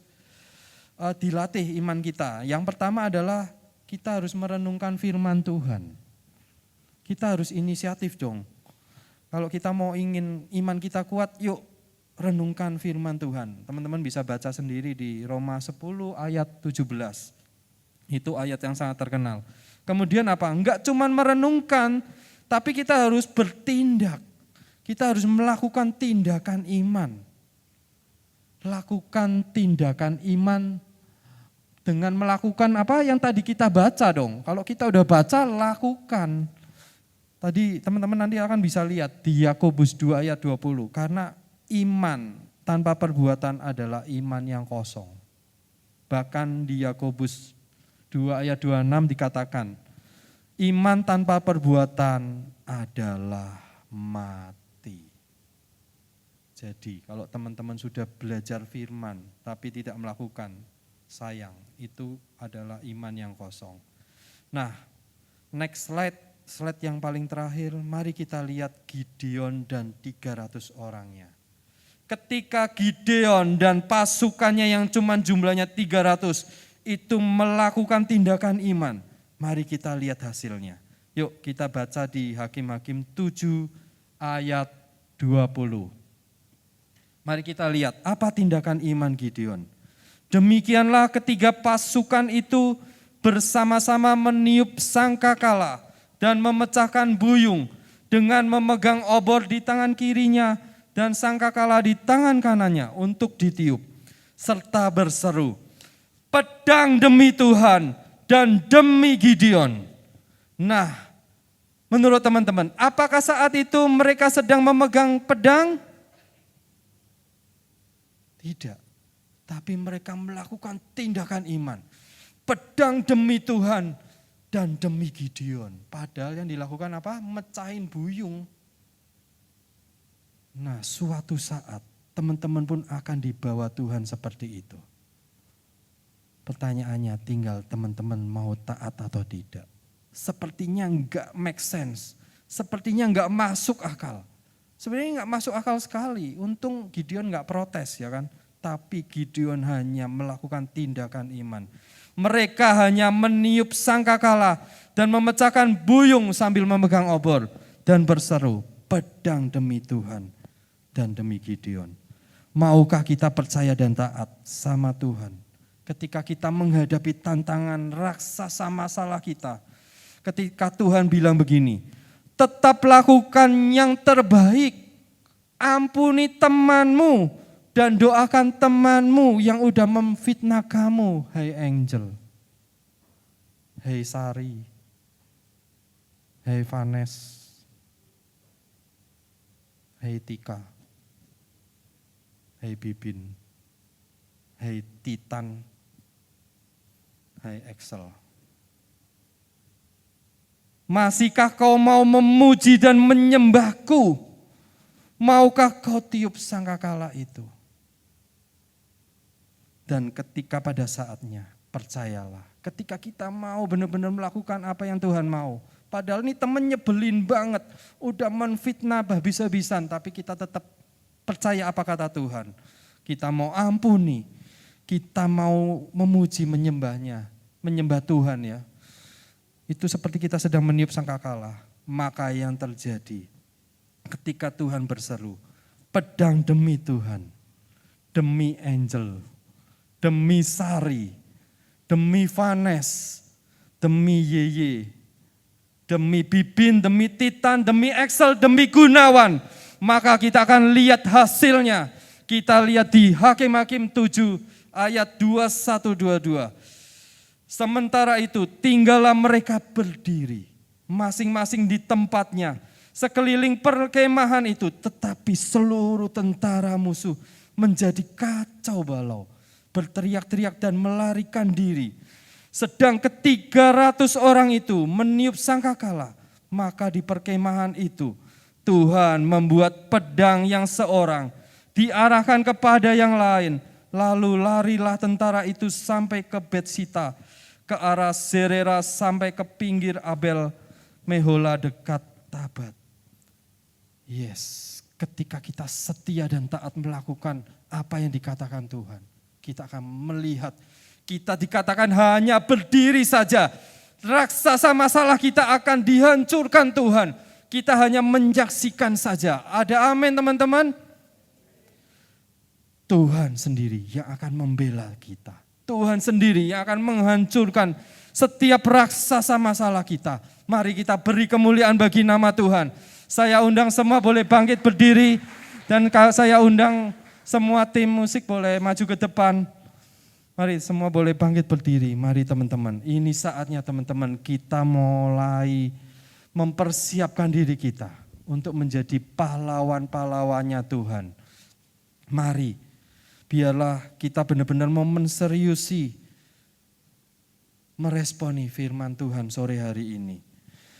dilatih iman kita. Yang pertama adalah kita harus merenungkan firman Tuhan. Kita harus inisiatif dong. Kalau kita mau ingin iman kita kuat, yuk renungkan firman Tuhan. Teman-teman bisa baca sendiri di Roma 10 ayat 17. Itu ayat yang sangat terkenal. Kemudian apa? Enggak cuma merenungkan, tapi kita harus bertindak. Kita harus melakukan tindakan iman. Lakukan tindakan iman dengan melakukan apa yang tadi kita baca dong. Kalau kita udah baca, lakukan. Tadi teman-teman nanti akan bisa lihat di Yakobus 2 ayat 20. Karena iman tanpa perbuatan adalah iman yang kosong. Bahkan di Yakobus 2 ayat 26 dikatakan, iman tanpa perbuatan adalah mati. Jadi kalau teman-teman sudah belajar firman tapi tidak melakukan, sayang, itu adalah iman yang kosong. Nah, next slide yang paling terakhir, mari kita lihat Gideon dan 300 orangnya. Ketika Gideon dan pasukannya yang cuma jumlahnya 300 itu melakukan tindakan iman, mari kita lihat hasilnya. Yuk kita baca di Hakim-Hakim 7 ayat 20. Mari kita lihat apa tindakan iman Gideon. Demikianlah ketiga pasukan itu bersama-sama meniup sangkakala dan memecahkan buyung dengan memegang obor di tangan kirinya dan sangkakala di tangan kanannya untuk ditiup. Serta berseru, pedang demi Tuhan dan demi Gideon. Nah, menurut teman-teman, apakah saat itu mereka sedang memegang pedang? Tidak, tapi mereka melakukan tindakan iman. Pedang demi Tuhan dan demi Gideon. Padahal yang dilakukan apa? Mecahin buyung. Nah, suatu saat teman-teman pun akan dibawa Tuhan seperti itu. Pertanyaannya tinggal teman-teman mau taat atau tidak. Sepertinya enggak make sense. Sepertinya enggak masuk akal. Sebenarnya enggak masuk akal sekali. Untung Gideon enggak protes ya kan. Tapi Gideon hanya melakukan tindakan iman. Mereka hanya meniup sangkakala dan memecahkan buyung sambil memegang obor dan berseru, pedang demi Tuhan dan demi Gideon. Maukah kita percaya dan taat sama Tuhan ketika kita menghadapi tantangan raksasa masalah kita? Ketika Tuhan bilang begini, tetap lakukan yang terbaik, ampuni temanmu dan doakan temanmu yang udah memfitnah kamu, hai Angel, hai Sari, hai Vanes, hai Tika, hai Bibin, hai Titan, hai Excel. Masihkah kau mau memuji dan menyembahku? Maukah kau tiup sangkakala itu? Dan ketika pada saatnya, percayalah, ketika kita mau benar-benar melakukan apa yang Tuhan mau, padahal ini temen nyebelin banget, udah menfitnah habis-habisan, tapi kita tetap percaya apa kata Tuhan. Kita mau ampuni, kita mau memuji, menyembahnya, menyembah Tuhan ya. Itu seperti kita sedang meniup sangkakala. Maka yang terjadi ketika Tuhan berseru, pedang demi Tuhan, demi Angel, demi Sari, demi Vanes, demi Yeye, demi Bibin, demi Titan, demi Excel, demi Gunawan, maka kita akan lihat hasilnya. Kita lihat di Hakim-Hakim 7 ayat 21-22. Sementara itu tinggallah mereka berdiri, masing-masing di tempatnya, sekeliling perkemahan itu, tetapi seluruh tentara musuh menjadi kacau balau, berteriak-teriak dan melarikan diri. Sedang ke-300 orang itu meniup sangkakala, maka di perkemahan itu Tuhan membuat pedang yang seorang diarahkan kepada yang lain, lalu larilah tentara itu sampai ke Betsita, ke arah Zerera sampai ke pinggir Abel Mehola dekat Tabat. Yes, ketika kita setia dan taat melakukan apa yang dikatakan Tuhan, kita akan melihat, kita dikatakan hanya berdiri saja, raksasa masalah kita akan dihancurkan Tuhan. Kita hanya menyaksikan saja. Ada amin teman-teman? Tuhan sendiri yang akan membela kita. Tuhan sendiri yang akan menghancurkan setiap raksasa masalah kita. Mari kita beri kemuliaan bagi nama Tuhan. Saya undang semua boleh bangkit berdiri, dan saya undang semua tim musik boleh maju ke depan. Mari semua boleh bangkit berdiri. Mari teman-teman, ini saatnya teman-teman kita mulai mempersiapkan diri kita untuk menjadi pahlawan-pahlawannya Tuhan. Mari, biarlah kita benar-benar mau menseriusi meresponi firman Tuhan sore hari ini.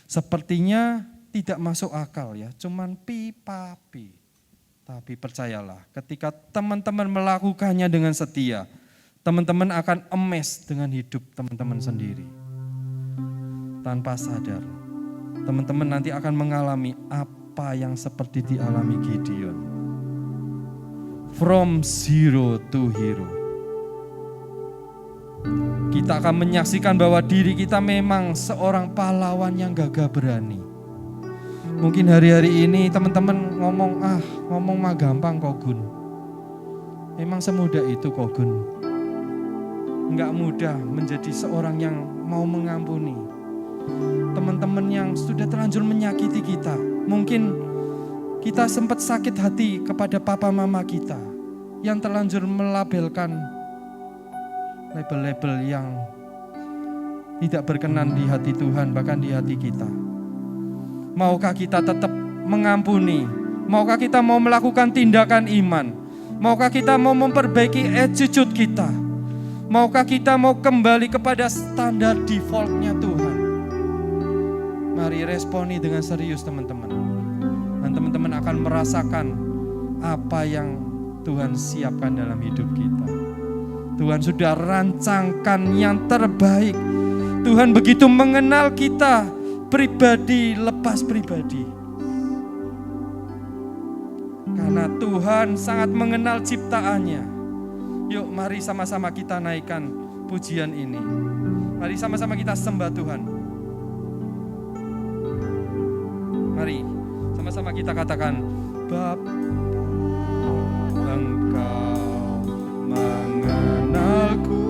Sepertinya tidak masuk akal ya, cuman pi-papi. Tapi percayalah, ketika teman-teman melakukannya dengan setia, teman-teman akan emes dengan hidup teman-teman sendiri. Tanpa sadar, teman-teman nanti akan mengalami apa yang seperti dialami Gideon. From zero to hero. Kita akan menyaksikan bahwa diri kita memang seorang pahlawan yang gagah berani. Mungkin hari-hari ini teman-teman ngomong mah gampang kok Gun. Memang semudah itu kok Gun. Enggak mudah menjadi seorang yang mau mengampuni. Teman-teman yang sudah terlanjur menyakiti kita. Mungkin kita sempat sakit hati kepada papa mama kita yang terlanjur melabelkan label-label yang tidak berkenan di hati Tuhan, bahkan di hati kita. Maukah kita tetap mengampuni? Maukah kita mau melakukan tindakan iman? Maukah kita mau memperbaiki attitude kita? Maukah kita mau kembali kepada standar defaultnya Tuhan? Mari responi dengan serius teman-teman. Dan teman-teman akan merasakan apa yang Tuhan siapkan dalam hidup kita. Tuhan sudah rancangkan yang terbaik. Tuhan begitu mengenal kita pribadi lepas pribadi. Karena Tuhan sangat mengenal ciptaannya. Yuk mari sama-sama kita naikkan pujian ini. Mari sama-sama kita sembah Tuhan. Mari Sama-sama kita katakan, Bapa, Engkau mengenalku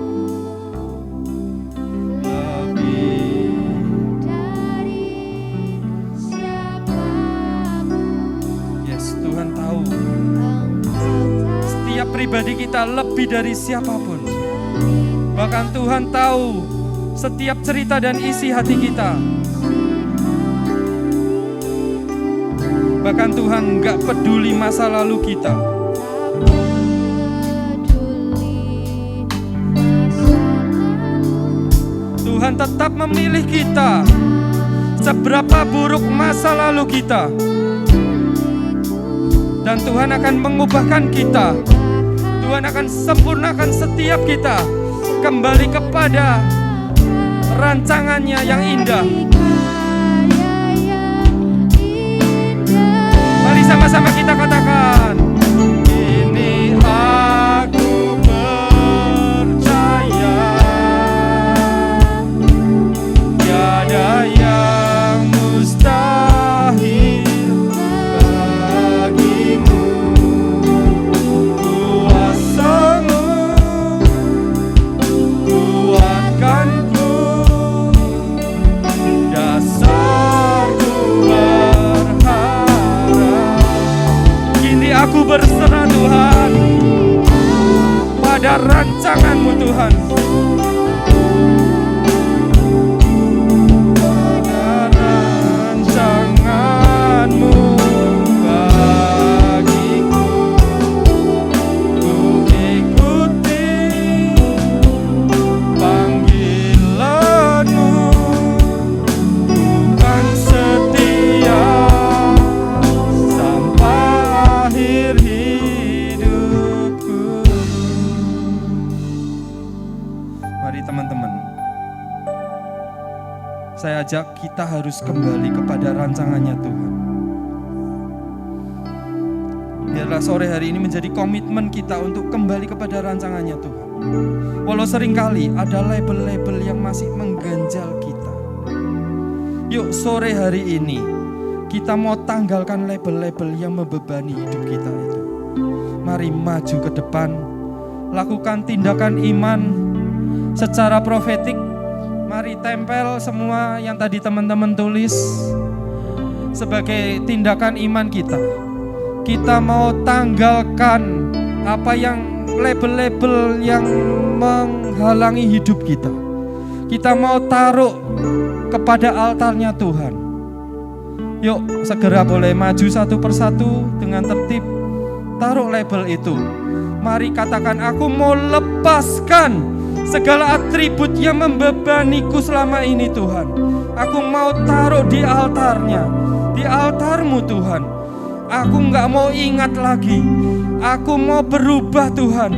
lebih dari siapapun. Yes, Tuhan tahu Engkau setiap pribadi kita lebih dari siapapun. Bahkan Tuhan tahu setiap cerita dan isi hati kita. Bahkan Tuhan gak peduli masa lalu kita. Tuhan tetap memilih kita. Seberapa buruk masa lalu kita, dan Tuhan akan mengubahkan kita. Tuhan akan sempurnakan setiap kita kembali kepada rancangannya yang indah. Mari sama-sama kita katakan, ini aku percaya, tiada yang mustahil bagimu. Kuasa-Mu kuatkanku, dasarku berharap. Kini aku berserah Tuhan pada rancangan-Mu Tuhan. Pada rancangan-Mu bagiku, ku ikuti panggilan-Mu, bukan setia sampai akhir hidupku. Mari teman-teman, saya ajak kita harus kembali kepada rancangannya Tuhan. Biarlah sore hari ini menjadi komitmen kita untuk kembali kepada rancangannya Tuhan. Walau seringkali ada label-label yang masih mengganjal kita. Yuk sore hari ini kita mau tanggalkan label-label yang membebani hidup kita itu. Mari maju ke depan, lakukan tindakan iman secara profetik. Mari tempel semua yang tadi teman-teman tulis sebagai tindakan iman kita. Kita mau tanggalkan apa yang label-label yang menghalangi hidup kita. Kita mau taruh kepada altarnya Tuhan. Yuk segera boleh maju satu persatu dengan tertib. Taruh label itu. Mari katakan, aku mau lepaskan segala atribut yang membebaniku selama ini Tuhan. Aku mau taruh di altarnya, di altar-Mu Tuhan. Aku gak mau ingat lagi. Aku mau berubah Tuhan.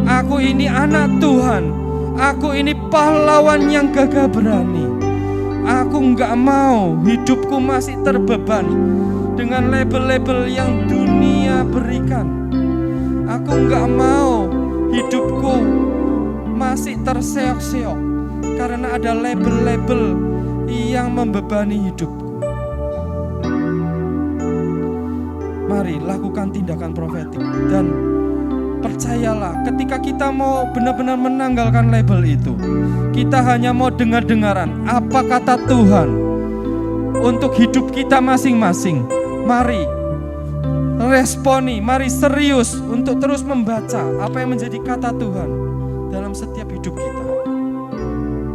Aku ini anak Tuhan. Aku ini pahlawan yang gagah berani. Aku gak mau hidupku masih terbebani dengan label-label yang dunia berikan. Aku gak mau hidupku masih terseok-seok karena ada label-label yang membebani hidupku. Mari lakukan tindakan profetik dan percayalah, ketika kita mau benar-benar menanggalkan label itu, kita hanya mau dengar-dengaran apa kata Tuhan untuk hidup kita masing-masing. Mari responi, mari serius untuk terus membaca apa yang menjadi kata Tuhan dalam setiap hidup kita.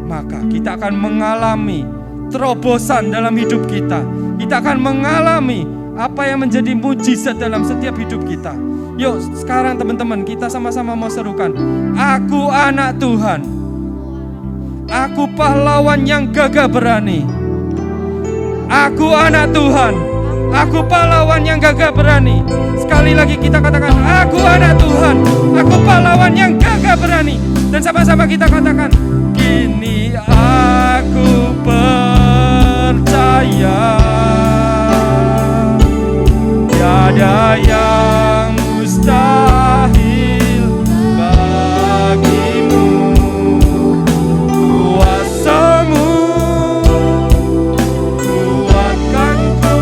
Maka kita akan mengalami terobosan dalam hidup kita. Kita akan mengalami apa yang menjadi mujizat dalam setiap hidup kita. Yuk sekarang teman-teman, kita sama-sama mau serukan, aku anak Tuhan. Aku pahlawan yang gagah berani. Aku anak Tuhan. Aku pahlawan yang gagah berani. Sekali lagi kita katakan, aku anak Tuhan. Aku pahlawan yang gagah berani. Dan sama-sama kita katakan, kini aku percaya tiada yang mustahil bagimu. Kuasa-Mu kuatkanku,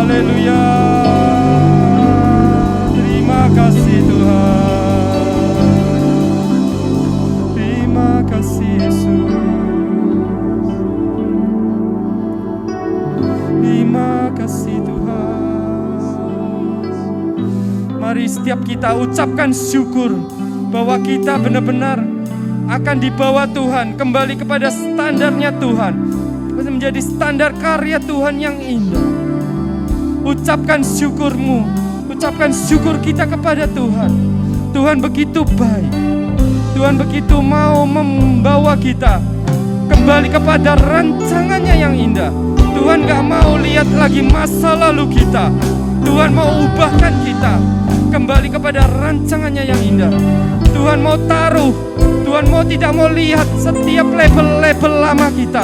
Haleluya. Terima kasih Tuhan. Terima kasih Yesus. Terima kasih Tuhan. Mari setiap kita ucapkan syukur bahwa kita benar-benar akan dibawa Tuhan kembali kepada standarnya Tuhan, menjadi standar karya Tuhan yang indah. Ucapkan syukurmu, ucapkan syukur kita kepada Tuhan. Tuhan begitu baik, Tuhan begitu mau membawa kita kembali kepada rancangannya yang indah. Tuhan gak mau lihat lagi masa lalu kita. Tuhan mau ubahkan kita kembali kepada rancangannya yang indah. Tuhan mau taruh, Tuhan tidak mau lihat setiap label-label lama kita.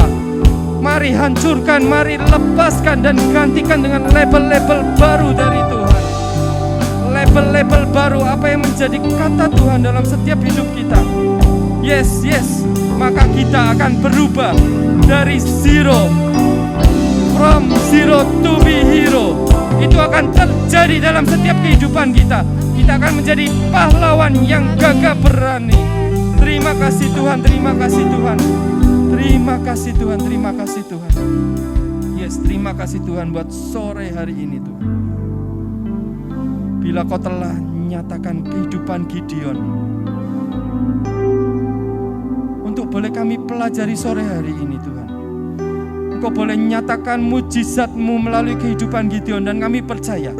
Mari hancurkan, mari lepaskan dan gantikan dengan label-label baru dari Tuhan. Label-label baru apa yang menjadi kata Tuhan dalam setiap hidup kita. Yes, yes, maka kita akan berubah dari zero, from zero to be hero. Itu akan terjadi dalam setiap kehidupan kita. Kita akan menjadi pahlawan yang gagah berani. Terima kasih Tuhan, terima kasih Tuhan. Terima kasih Tuhan, terima kasih Tuhan. Yes, terima kasih Tuhan buat sore hari ini Tuhan. Bila kau telah nyatakan kehidupan Gideon, untuk boleh kami pelajari sore hari ini Tuhan. Engkau boleh nyatakan mujizat-Mu melalui kehidupan Gideon, dan kami percaya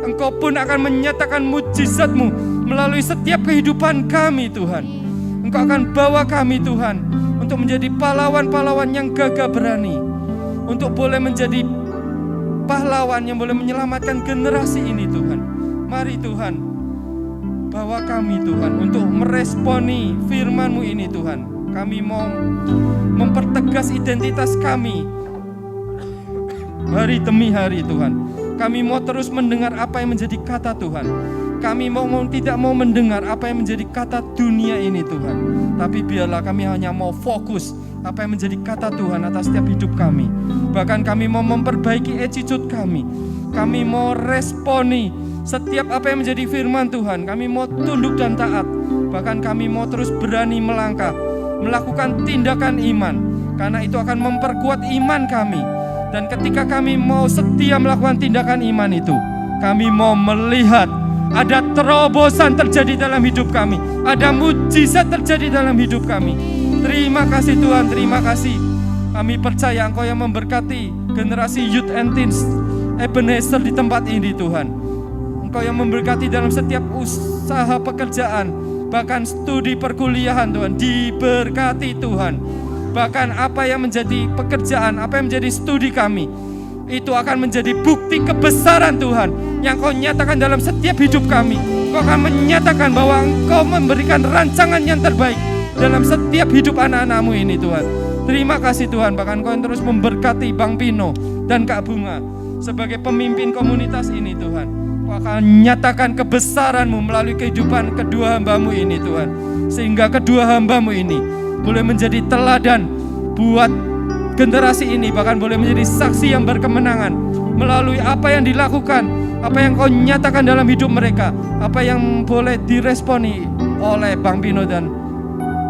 Engkau pun akan menyatakan mujizat-Mu melalui setiap kehidupan kami Tuhan. Engkau akan bawa kami Tuhan untuk menjadi pahlawan-pahlawan yang gagah berani, untuk boleh menjadi pahlawan yang boleh menyelamatkan generasi ini Tuhan. Mari Tuhan, bawa kami Tuhan untuk meresponi firman-Mu ini Tuhan. Kami mau mempertegas identitas kami hari demi hari Tuhan. Kami mau terus mendengar apa yang menjadi kata Tuhan. Kami tidak mau mendengar apa yang menjadi kata dunia ini Tuhan. Tapi biarlah kami hanya mau fokus apa yang menjadi kata Tuhan atas setiap hidup kami. Bahkan kami mau memperbaiki attitude kami. Kami mau responi setiap apa yang menjadi firman Tuhan. Kami mau tunduk dan taat. Bahkan kami mau terus berani melangkah, melakukan tindakan iman. Karena itu akan memperkuat iman kami. Dan ketika kami mau setia melakukan tindakan iman itu, kami mau melihat ada terobosan terjadi dalam hidup kami. Ada mujizat terjadi dalam hidup kami. Terima kasih Tuhan, terima kasih. Kami percaya Engkau yang memberkati generasi Youth and Teens Ebenezer di tempat ini Tuhan. Engkau yang memberkati dalam setiap usaha pekerjaan, bahkan studi perkuliahan Tuhan. Diberkati Tuhan. Bahkan apa yang menjadi pekerjaan, apa yang menjadi studi kami, itu akan menjadi bukti kebesaran Tuhan yang Kau nyatakan dalam setiap hidup kami. Kau akan menyatakan bahwa Engkau memberikan rancangan yang terbaik dalam setiap hidup anak-anak-Mu ini Tuhan. Terima kasih Tuhan. Bahkan Kau yang terus memberkati Bang Pino dan Kak Bunga sebagai pemimpin komunitas ini Tuhan. Kau akan nyatakan kebesaran-Mu melalui kehidupan kedua hamba-Mu ini Tuhan. Sehingga kedua hamba-Mu ini boleh menjadi teladan buat generasi ini, bahkan boleh menjadi saksi yang berkemenangan melalui apa yang dilakukan, apa yang Kau nyatakan dalam hidup mereka, apa yang boleh diresponi oleh Bang Pino dan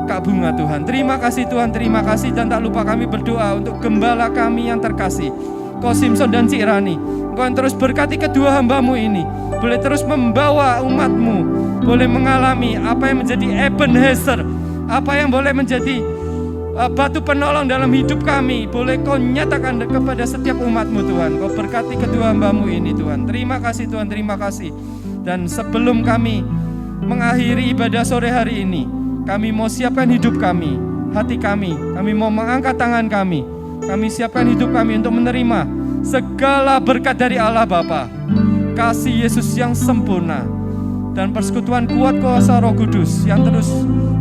Kak Bunga Tuhan. Terima kasih Tuhan, terima kasih. Dan tak lupa kami berdoa untuk gembala kami yang terkasih, Ko Simpson dan Cik Rani. Engkau yang terus berkati kedua hamba-Mu ini, boleh terus membawa umat-Mu, boleh mengalami apa yang menjadi Ebenezer, apa yang boleh menjadi batu penolong dalam hidup kami, boleh Kau nyatakan kepada setiap umat-Mu Tuhan. Kau berkati kedua hamba-Mu ini Tuhan. Terima kasih Tuhan, terima kasih. Dan sebelum kami mengakhiri ibadah sore hari ini, kami mau siapkan hidup kami, hati kami mau mengangkat tangan kami siapkan hidup kami untuk menerima segala berkat dari Allah Bapa, kasih Yesus yang sempurna, dan persekutuan kuat kuasa Roh Kudus yang terus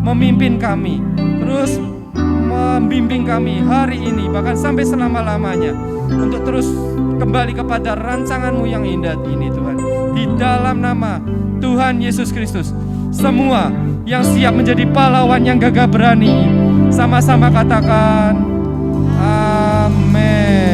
memimpin kami, terus membimbing kami hari ini, bahkan sampai selama-lamanya, untuk terus kembali kepada rancangan-Mu yang indah ini Tuhan. Di dalam nama Tuhan Yesus Kristus, semua yang siap menjadi pahlawan yang gagah berani, sama-sama katakan amin.